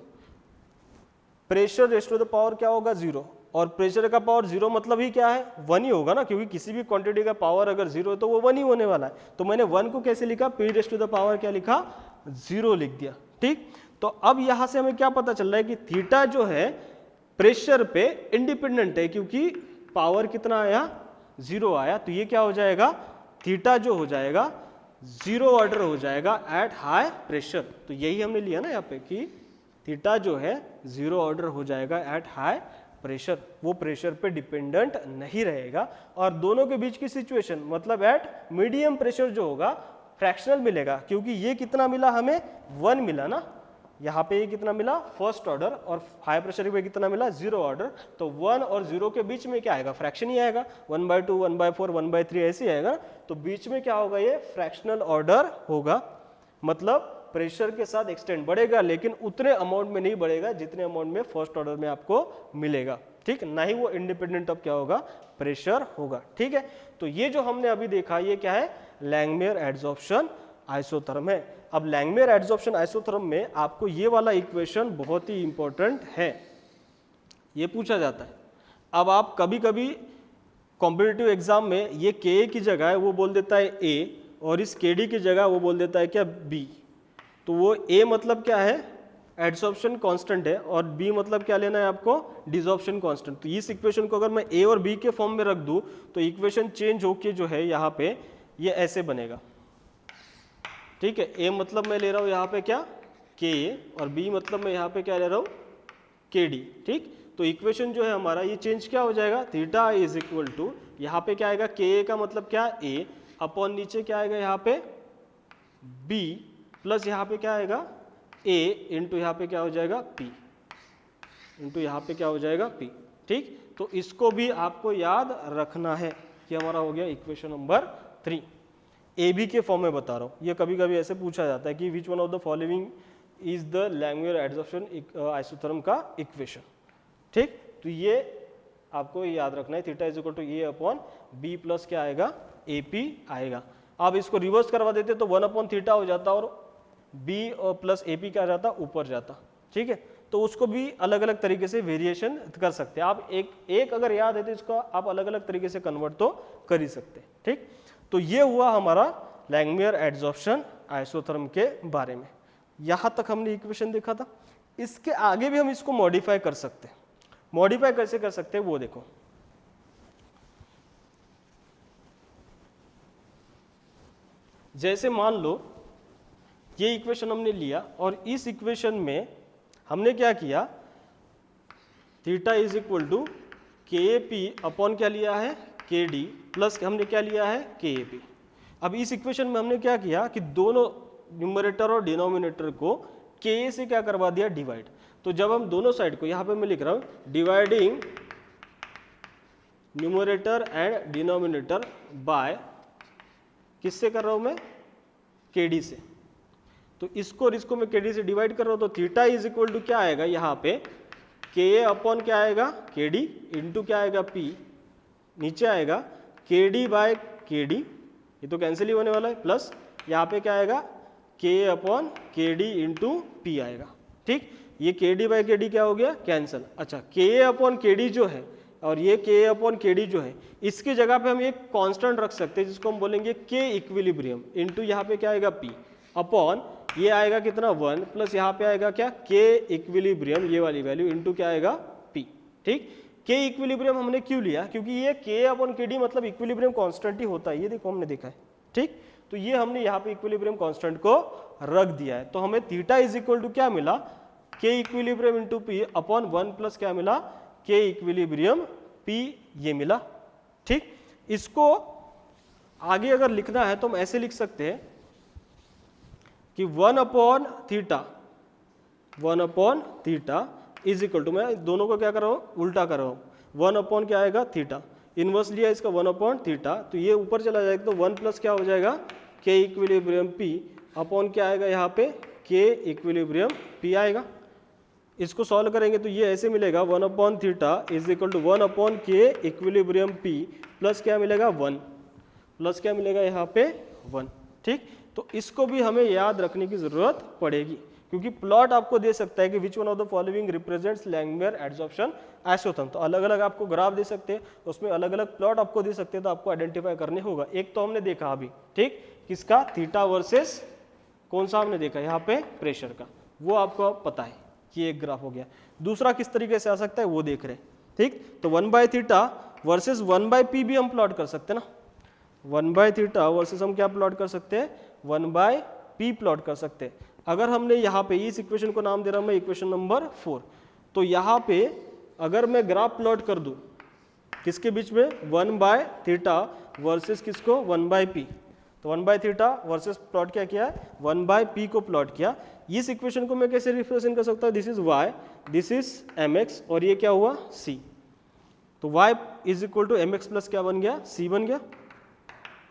pressure raised to the power क्या होगा, 0, और प्रेशर का पावर 0 मतलब ही क्या है, 1 ही होगा ना, क्योंकि किसी भी क्वांटिटी का पावर अगर 0 है तो वो 1 ही होने वाला है। तो मैंने 1 को कैसे लिखा, P raised to the power क्या लिखा, 0 लिख दिया। ठीक, तो अब यहाँ से हमें क्या पता चल रहा है कि थीटा जो है प्रेशर पे इंडिपेंडेंट है, क्योंकि पावर कितना आया, 0 आया, तो ये क्या हो जाएगा, थीटा जो हो जाएगा 0 ऑर्डर हो जाएगा एट हाई प्रेशर। तो यही हमने लिया ना यहाँ पे कि थीटा जो है 0 ऑर्डर हो जाएगा एट हाई प्रेशर, वो प्रेशर पे डिपेंडेंट नहीं रहेगा। और दोनों के बीच की सिचुएशन मतलब एट मीडियम प्रेशर जो होगा फ्रैक्शनल मिलेगा, क्योंकि ये कितना मिला हमें, 1 मिला ना, यहाँ पे ये कितना मिला, फर्स्ट ऑर्डर, और हाई प्रेशर पे कितना मिला, 0 ऑर्डर। तो 1 और 0 के बीच में क्या आएगा, फ्रैक्शन ही आएगा, 1/2, 1/4, 1/3 ऐसे आएगा। तो बीच में क्या होगा, ये फ्रैक्शनल ऑर्डर होगा, मतलब प्रेशर के साथ एक्सटेंड बढ़ेगा, लेकिन उतने अमाउंट में नहीं बढ़ेगा जितने अमाउंट में फर्स्ट ऑर्डर में आपको मिलेगा। ठीक, ना ही वो इंडिपेंडेंट ऑफ क्या होगा, प्रेशर होगा। ठीक है, तो ये जो हमने अभी देखा ये क्या है, लैंगमियर एड्सॉर्प्शन आइसोथर्म है। अब लैंगमियर एड्सॉर्प्शन आइसोथर्म में आपको ये वाला इक्वेशन बहुत ही इंपॉर्टेंट है, ये पूछा जाता है। अब आप कभी कभी कॉम्पिटिटिव एग्जाम में ये के की जगह है वो बोल देता है ए, और इस के डी की जगह वो बोल देता है क्या, बी। तो वो ए मतलब क्या है, एड्सॉर्प्शन कांस्टेंट है, और बी मतलब क्या लेना है आपको, डिसॉर्प्शन कांस्टेंट। तो इस इक्वेशन को अगर मैं ए और बी के फॉर्म में रख दूं तो इक्वेशन चेंज होके जो है यहाँ पे ये ऐसे बनेगा। ठीक है, ए मतलब मैं ले रहा हूँ यहाँ पे क्या, के, और बी मतलब मैं यहाँ पे क्या ले रहा हूँ, के डी। ठीक, तो इक्वेशन जो है हमारा ये चेंज क्या हो जाएगा, थीटा इज इक्वल टू यहाँ पे क्या आएगा, के का मतलब क्या, ए, अपॉन नीचे क्या आएगा यहाँ पे बी, प्लस यहाँ पे क्या आएगा ए, इंटू यहाँ पे क्या हो जाएगा पी, इंटू यहाँ पे क्या हो जाएगा पी। ठीक, तो इसको भी आपको याद रखना है। ये हमारा हो गया इक्वेशन नंबर 3। ए बी के फॉर्म में बता रहा हूँ, ये कभी कभी ऐसे पूछा जाता है कि which one of the following is the Langmuir adsorption isotherm का इक्वेशन। ठीक, तो ये आपको याद रखना है, theta is equal to a upon b plus क्या आएगा, ए पी आएगा। आप इसको रिवर्स करवा देते तो 1 अपॉन थीटा हो जाता और बी और प्लस ए पी क्या जाता, ऊपर जाता। ठीक है, तो उसको भी अलग अलग तरीके से वेरिएशन कर सकते हैं आप। एक अगर याद है तो इसको आप अलग अलग तरीके से कन्वर्ट तो कर ही सकते हैं। ठीक, तो ये हुआ हमारा लैंगमुयर एडजॉर्प्शन आइसोथर्म के बारे में। यहां तक हमने इक्वेशन देखा था। इसके आगे भी हम इसको मॉडिफाई कर सकते हैं। मॉडिफाई कैसे कर सकते हैं वो देखो। जैसे मान लो ये इक्वेशन हमने लिया और इस इक्वेशन में हमने क्या किया, थीटा इज इक्वल टू के पी अपॉन क्या लिया है, के डी प्लस हमने क्या लिया है, के ए पी। अब इस इक्वेशन में हमने क्या किया कि दोनों न्यूमरेटर और डिनोमिनेटर को के ए से क्या करवा दिया, डिवाइड। तो जब हम दोनों साइड को, यहाँ पे मैं लिख रहा हूँ dividing numerator and denominator by, किससे कर रहा हूँ मैं, के डी से। तो इसको और इसको मैं के डी से डिवाइड कर रहा हूँ, तो थीटा इज इक्वल टू क्या आएगा यहाँ पे, के ए अपॉन क्या आएगा, के डी इंटू क्या आएगा, पी, नीचे आएगा के डी बाय के डी, ये तो कैंसिल ही होने वाला है, प्लस यहाँ पे क्या आएगा, के अपॉन के डी इंटू पी आएगा। ठीक, ये के डी बाय के डी क्या हो गया, कैंसिल। अच्छा, के अपॉन के डी जो है और ये के अपॉन के डी जो है, इसकी जगह पे हम एक कांस्टेंट रख सकते हैं जिसको हम बोलेंगे के इक्विलिब्रियम इंटू यहाँ पे क्या आएगा, पी अपॉन ये आएगा कितना 1 प्लस यहाँ पे आएगा क्या, के इक्विलिब्रियम ये वाली वैल्यू इंटू क्या आएगा, पी। ठीक, के इक्विलिब्रियम हमने क्यों लिया, क्योंकि ये के अपॉन के डी मतलब इक्विलिब्रियम कांस्टेंट ही होता है, ये देखो हमने देखा है। ठीक, तो ये हमने यहाँ पे इक्विलिब्रियम कांस्टेंट को रख दिया है। तो हमें थीटा इज इक्वल टू क्या मिला, के equilibrium into P upon 1 plus क्या मिला, के इक्विलिब्रियम पी, ये मिला। ठीक, इसको आगे अगर लिखना है तो हम ऐसे लिख सकते हैं कि 1 upon theta is equal to, मैं दोनों को क्या कर रहा हूँ, उल्टा कर रहा हूँ, 1 अपॉन क्या आएगा, थीटा, इनवर्स लिया इसका 1 अपॉन थीटा, तो ये ऊपर चला जाएगा तो 1 प्लस क्या हो जाएगा, के इक्विलिब्रियम पी अपॉन क्या आएगा यहाँ पे, के इक्विलिब्रियम पी आएगा। इसको सॉल्व करेंगे तो ये ऐसे मिलेगा 1 upon theta is equal to 1 upon K equilibrium P plus क्या मिलेगा 1, प्लस क्या मिलेगा यहाँ पे 1। ठीक, तो इसको भी हमें याद रखने की जरूरत पड़ेगी क्योंकि प्लॉट आपको दे सकता है कि which one of the following represents Langmuir adsorption isotherm. तो अलग अलग आपको ग्राफ दे सकते हैं, उसमें अलग अलग प्लॉट आपको दे सकते हैं, तो आपको आइडेंटिफाई करने होगा। एक तो हमने देखा अभी, ठीक, किसका, थीटा वर्सेस कौन सा हमने देखा यहाँ पे, प्रेशर का, वो आपको पता है कि एक ग्राफ हो गया। दूसरा किस तरीके से आ सकता है वो देख रहे हैं। ठीक, तो 1/थीटा वर्सेस 1/पी भी हम प्लॉट कर सकते हैं ना, 1/थीटा वर्सेस हम क्या प्लॉट कर सकते हैं, 1/पी प्लॉट कर सकते हैं। अगर हमने यहाँ पे इस इक्वेशन को नाम दे रहा हूँ मैं इक्वेशन नंबर 4, तो यहाँ पे अगर मैं ग्राफ प्लॉट कर दूँ किसके बीच में, 1/थीटा वर्सेस किसको, 1/पी, तो 1/थीटा वर्सेस प्लॉट क्या किया, 1/पी को प्लॉट किया। इस इक्वेशन को मैं कैसे रिप्रेजेंट कर सकता हूँ, this is y, this is mx और ये क्या हुआ c, तो y इज इक्वल टू mx प्लस क्या बन गया, c बन गया,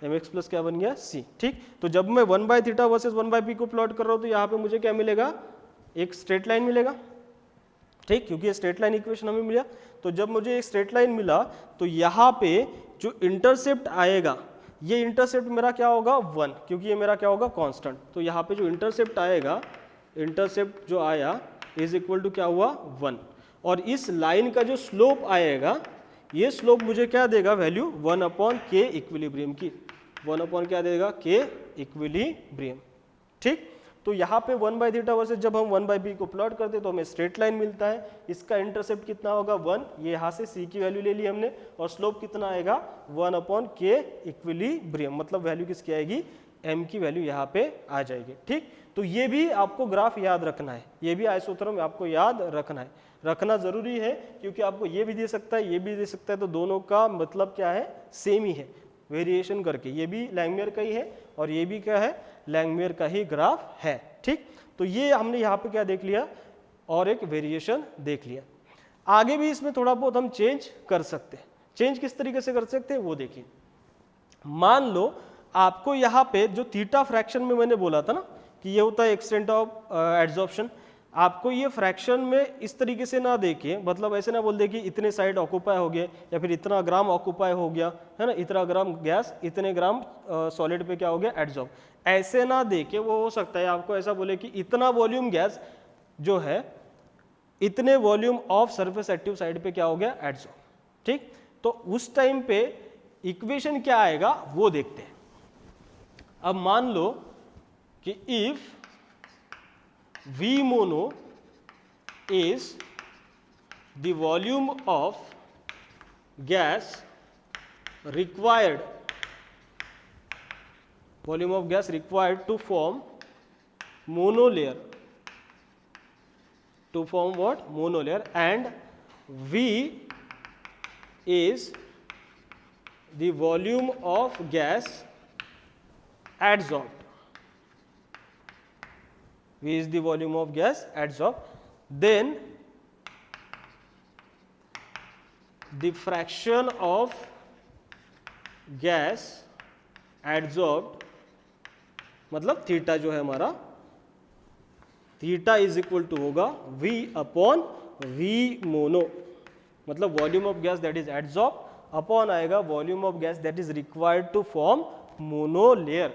mx प्लस क्या बन गया, c। ठीक, तो जब मैं 1/थीटा वर्सेस 1/p को प्लॉट कर रहा हूँ तो यहाँ पे मुझे क्या मिलेगा, एक स्ट्रेट लाइन मिलेगा। ठीक, क्योंकि ये स्ट्रेट लाइन इक्वेशन हमें मिला, तो जब मुझे एक स्ट्रेट लाइन मिला तो यहाँ पे जो इंटरसेप्ट आएगा, ये इंटरसेप्ट मेरा क्या होगा 1, क्योंकि ये मेरा क्या होगा कांस्टेंट। तो यहाँ पे जो इंटरसेप्ट आएगा, इंटरसेप्ट जो आया इज इक्वल टू क्या हुआ 1, और इस लाइन का जो स्लोप आएगा, ये स्लोप मुझे क्या देगा, वैल्यू 1 अपॉन के इक्विलिब्रियम की, 1 अपॉन क्या देगा, के इक्विलिब्रियम। ठीक, तो यहाँ पे 1/थीटा वर्सेस जब हम 1/पी को प्लॉट करते तो हमें स्ट्रेट लाइन मिलता है, इसका इंटरसेप्ट कितना होगा 1, ये यहाँ से c की वैल्यू ले ली हमने, और स्लोप कितना आएगा 1 अपॉन के इक्विलिब्रियम, मतलब वैल्यू किसकी आएगी, m की वैल्यू यहाँ पे आ जाएगी। ठीक, तो ये भी आपको ग्राफ याद रखना है, ये भी आइसोथर्म आपको याद रखना है, रखना जरूरी है क्योंकि आपको ये भी दे सकता है, ये भी दे सकता है, तो दोनों का मतलब क्या है, सेम ही है, वेरिएशन करके ये भी लैंगमुयर का ही है और ये भी क्या है, लैंगमुयर का ही ग्राफ है। ठीक, तो ये हमने यहाँ पे क्या देख लिया, और एक वेरिएशन देख लिया। आगे भी इसमें थोड़ा बहुत हम चेंज कर सकते हैं, चेंज किस तरीके से कर सकते हैं वो देखिए। मान लो आपको यहाँ पे जो थीटा फ्रैक्शन में मैंने बोला था ना कि ये होता है एक्सटेंट ऑफ एड्जॉर्प्शन, आपको ये फ्रैक्शन में इस तरीके से ना देखे, मतलब ऐसे ना बोल दे कि इतने साइड ऑक्यूपाई हो गए या फिर इतना ग्राम ऑक्यूपाई हो गया है ना, इतना ग्राम गैस इतने ग्राम सॉलिड पे क्या हो गया एड्जॉर्ब, ऐसे ना देके वो हो सकता है आपको ऐसा बोले कि इतना वॉल्यूम गैस जो है इतने volume of surface active side पे क्या हो गया एड्जॉर्ब। ठीक, तो उस टाइम पे इक्वेशन क्या आएगा वो देखते हैं। अब मान लो कि if V mono is the volume of gas required to form monolayer, monolayer, and V is the volume of gas adsorbed. V is the volume of gas adsorbed. Then the fraction of gas adsorbed, मतलब theta जो है हमारा, theta is equal to होगा V upon V mono, मतलब volume of gas that is adsorb upon आएगा volume of gas that is required to form monolayer.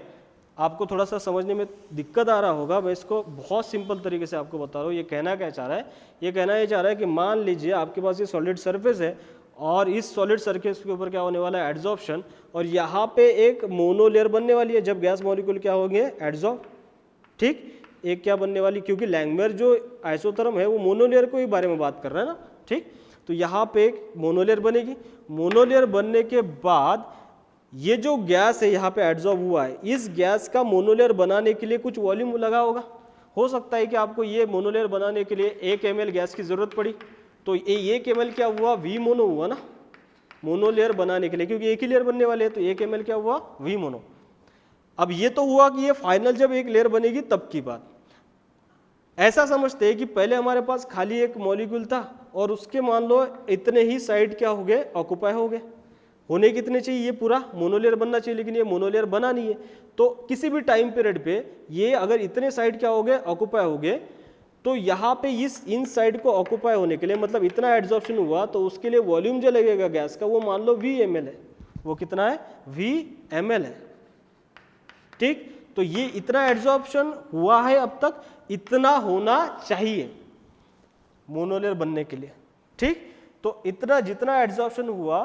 आपको थोड़ा सा समझने में दिक्कत आ रहा होगा, मैं इसको बहुत सिंपल तरीके से आपको बता रहा हूँ। ये कहना क्या चाह रहा है, ये कहना ये चाह रहा है कि मान लीजिए आपके पास ये सॉलिड सरफेस है और इस सॉलिड सरफेस के ऊपर क्या होने वाला है एड्सॉर्प्शन, और यहाँ पे एक मोनोलेयर बनने वाली है जब गैस मॉलिक्यूल क्या होंगे एड्सॉर्ब। ठीक, एक क्या बनने वाली, क्योंकि लैंगमर जो आइसोथर्म है वो मोनोलेयर को ही बारे में बात कर रहा है ना। ठीक, तो यहाँ पे एक मोनोलेयर बनेगी, मोनोलेयर बनने के बाद ये जो गैस है यहाँ पे एड्सॉर्ब हुआ है, इस गैस का मोनोलेयर बनाने के लिए कुछ वॉल्यूम लगा होगा। हो सकता है कि आपको ये मोनोलेयर बनाने के लिए 1 ml गैस की जरूरत पड़ी, तो ये 1 ml क्या हुआ V मोनो हुआ ना मोनोलेयर बनाने के लिए, क्योंकि एक ही लेयर बनने वाले हैं, तो 1 ml क्या हुआ V मोनो। अब ये तो हुआ कि ये फाइनल जब एक लेयर बनेगी तब की बात। ऐसा समझते हैं कि पहले हमारे पास खाली एक मॉलिक्यूल था और उसके मान लो इतने ही साइड क्या हो गए ऑक्यूपाई हो गए, होने कितने चाहिए, ये पूरा मोनोलेयर बनना चाहिए, लेकिन ये मोनोलेयर बना नहीं है। तो किसी भी टाइम पीरियड पे ये अगर इतने साइड क्या हो गए ऑक्यूपाई हो गए, तो यहाँ पे इस इन साइड को ऑक्यूपाई होने के लिए मतलब इतना एड्सॉर्प्शन हुआ, तो उसके लिए वॉल्यूम जो लगेगा गैस का वो मान लो V ml है। वो कितना है V ml है। ठीक, तो ये इतना एड्सॉर्प्शन हुआ है अब तक, इतना होना चाहिए मोनोलेयर बनने के लिए। ठीक, तो इतना जितना एड्सॉर्प्शन हुआ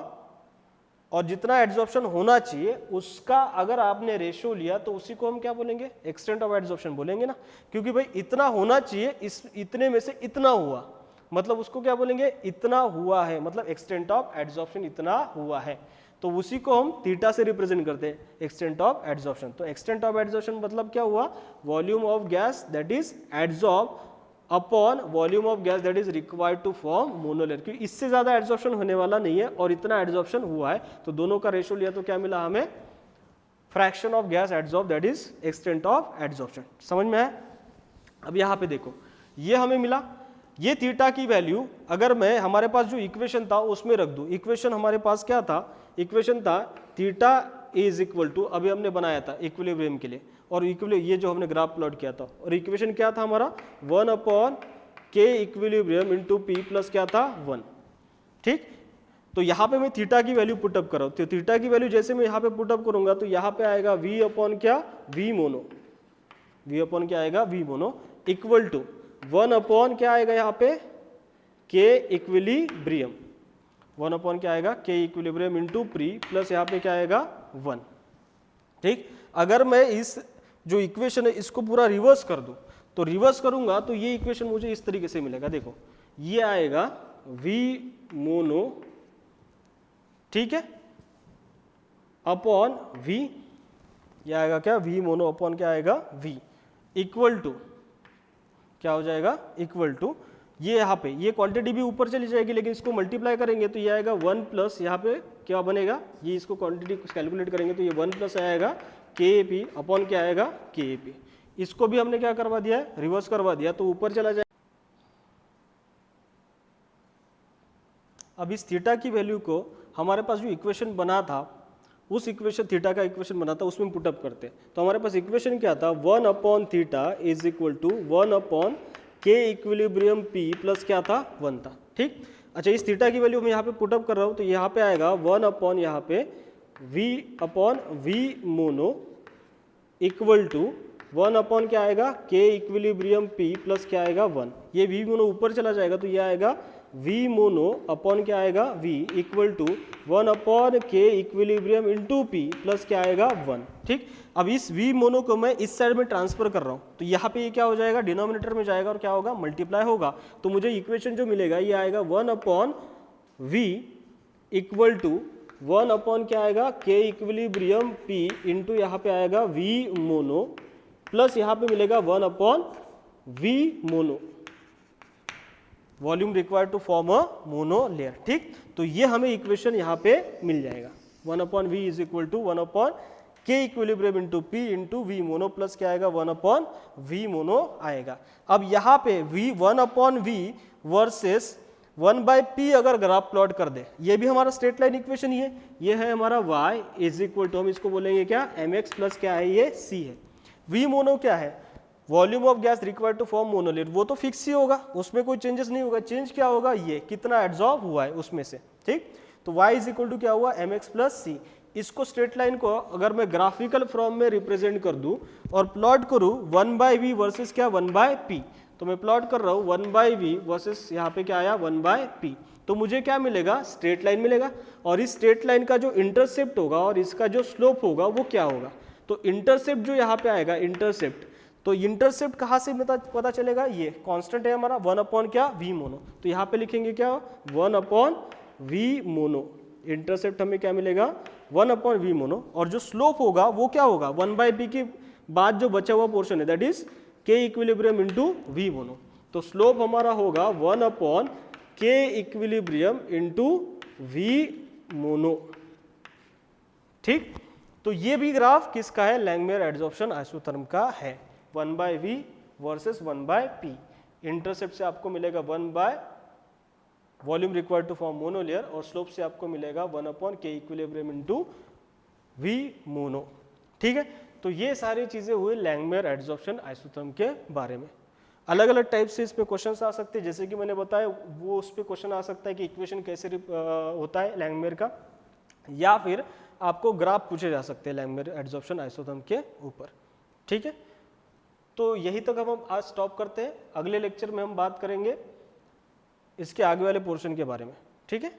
और जितना एड्सॉर्प्शन होना चाहिए उसका अगर आपने रेशियो लिया तो उसी को हम क्या बोलेंगे एक्सटेंट ऑफ एड्सॉर्प्शन बोलेंगे ना, क्योंकि भाई इतना होना चाहिए, इस इतने में से इतना हुआ, मतलब उसको क्या बोलेंगे इतना हुआ है, मतलब एक्सटेंट ऑफ एड्सॉर्प्शन इतना हुआ है, तो उसी को हम थीटा से रिप्रेजेंट करते हैं एक्सटेंट ऑफ एड्सॉर्प्शन। तो एक्सटेंट ऑफ एड्सॉर्प्शन मतलब क्या हुआ, volume of gas that is adsorb upon volume of gas that is required to form monolayer, क्योंकि इससे ज्यादा एड्सॉर्प्शन होने वाला नहीं है और इतना एड्सॉर्प्शन हुआ है, तो दोनों का रेशियो लिया तो क्या मिला हमें fraction of gas adsorb that is extent of adsorption. समझ में है? अब यहाँ पे देखो ये हमें मिला, ये थीटा की वैल्यू अगर मैं हमारे पास जो इक्वेशन था उसमें रख दूं, इक्वेशन हमारे पास क्या था, इक्वेशन था थीटा इज इक्वल टू, अभी हमने बनाया था इक्विलिब्रियम के लिए, और इक्विलिब्रियम ये जो हमने ग्राफ प्लॉट किया था, और इक्वेशन क्या था हमारा 1 upon K equilibrium into P plus क्या था 1। ठीक, तो यहाँ पे मैं थीटा की वैल्यू पुटअप कर रहा हूँ, तो थीटा की वैल्यू जैसे मैं यहाँ पे पुटअप करूंगा तो यहाँ पे आएगा वी अपॉन क्या वी मोनो, वी अपॉन क्या आएगा V mono equal to 1 upon क्या आएगा यहाँ पे के इक्विलिब्रियम, 1 अपॉन क्या आएगा के इक्विलिब्रियम इंटू प्री प्लस यहाँ पे क्या आएगा 1। ठीक, अगर मैं इस जो इक्वेशन है इसको पूरा रिवर्स कर दूं, तो रिवर्स करूंगा तो ये इक्वेशन मुझे इस तरीके से मिलेगा, देखो ये आएगा V मोनो, ठीक है, अपॉन V, ये आएगा क्या V मोनो अपॉन क्या आएगा V इक्वल टू क्या हो जाएगा इक्वल टू, ये यहाँ पे ये क्वांटिटी भी ऊपर चली जाएगी लेकिन इसको मल्टीप्लाई करेंगे तो ये आएगा 1 प्लस यहाँ पे क्या बनेगा, ये इसको क्वांटिटी कैलकुलेट करेंगे तो ये 1 प्लस आएगा के ए पी अपॉन क्या आएगा के ए पी, इसको भी हमने क्या करवा दिया है रिवर्स करवा दिया तो ऊपर चला जाए। अब इस थीटा की वैल्यू को हमारे पास जो इक्वेशन बना था, उस इक्वेशन थीटा का इक्वेशन बना था, उसमें पुटअप करते तो हमारे पास इक्वेशन क्या था, 1/θ is equal to 1/k equilibrium p plus क्या था 1 था। ठीक, अच्छा इस थीटा की वैल्यू मैं यहाँ पे पुटअप कर रहा हूँ, तो यहाँ पे आएगा 1 यहाँ पे v मोनो इक्वल टू 1 क्या आएगा k इक्विलिब्रियम p प्लस क्या आएगा 1। ये v मोनो ऊपर चला जाएगा तो ये आएगा v मोनो अपॉन क्या आएगा v equal to 1/k equilibrium into p plus क्या आएगा 1। ठीक, अब इस v मोनो को मैं इस साइड में ट्रांसफर कर रहा हूँ, तो यहाँ पे ये क्या हो जाएगा, डिनोमिनेटर में जाएगा और क्या होगा, मल्टीप्लाई होगा। तो मुझे इक्वेशन जो मिलेगा ये आएगा 1/v इक्वल टू 1 क्या आएगा k इक्विलिब्रियम p इंटू यहाँ पे आएगा v मोनो प्लस यहाँ पे मिलेगा 1/v mono, volume required to form a mono layer. ठीक, तो ये हमें इक्वेशन यहाँ पे मिल जाएगा 1/v is equal to 1/k equilibrium into p into v mono plus क्या आएगा 1/v मोनो आएगा। अब यहाँ पे 1/v वर्सेस 1/p अगर ग्राफ प्लॉट कर दे, ये भी हमारा स्ट्रेट लाइन इक्वेशन ही है, ये है हमारा y इज इक्वल टू, हम इसको बोलेंगे क्या mx प्लस क्या है ये c है। v मोनो क्या है, volume of gas required to form monolayer, वो तो फिक्स ही होगा, उसमें कोई चेंजेस नहीं होगा। चेंज क्या होगा, ये कितना एड्सॉर्ब हुआ है उसमें से। ठीक, तो y इज इक्वल टू क्या हुआ mx प्लस c। इसको स्ट्रेट लाइन को अगर मैं ग्राफिकल फॉर्म में रिप्रेजेंट कर दूं और प्लॉट करूं 1/v वर्सेस क्या 1/p, तो मैं प्लॉट कर रहा हूं 1/v वर्सेस यहाँ पे क्या आया 1/p, तो मुझे क्या मिलेगा, स्ट्रेट लाइन मिलेगा। और इस स्ट्रेट लाइन का जो इंटरसेप्ट होगा और इसका जो स्लोप होगा वो क्या होगा, तो इंटरसेप्ट जो यहाँ पे आएगा इंटरसेप्ट, तो इंटरसेप्ट कहाँ से पता चलेगा, ये कांस्टेंट है हमारा 1 क्या v मोनो, तो यहाँ पे लिखेंगे क्या 1/v मोनो, इंटरसेप्ट हमें क्या मिलेगा 1/v मोनो, और जो स्लोप होगा वो क्या होगा 1/p के बाद जो बचा हुआ पोर्शन है that is k equilibrium into v mono, तो स्लोप हमारा होगा 1/k equilibrium into v mono. ठीक, तो ये भी ग्राफ किसका है, लैंगमियर एडजॉर्प्शन आइसोथर्म का है, 1/v वर्सेस 1/p। इंटरसेप्ट से आपको मिलेगा 1/, volume required to form monolayer, और स्लोप से आपको मिलेगा 1/k equilibrium into v mono. ठीक है, तो ये सारी चीजें हुई लैंगमियर एडजॉर्प्शन आइसोथर्म के बारे में। अलग अलग टाइप से इस पे क्वेश्चंस आ सकते हैं, जैसे कि मैंने बताया वो उस पे क्वेश्चन आ सकता है कि इक्वेशन कैसे होता है लैंगमियर का, या फिर आपको ग्राफ पूछे जा सकते हैं लैंगमियर एडजॉर्प्शन आइसोथर्म के ऊपर। ठीक है, तो यही तक हम आज स्टॉप करते हैं, अगले लेक्चर में हम बात करेंगे इसके आगे वाले पोर्शन के बारे में। ठीक है।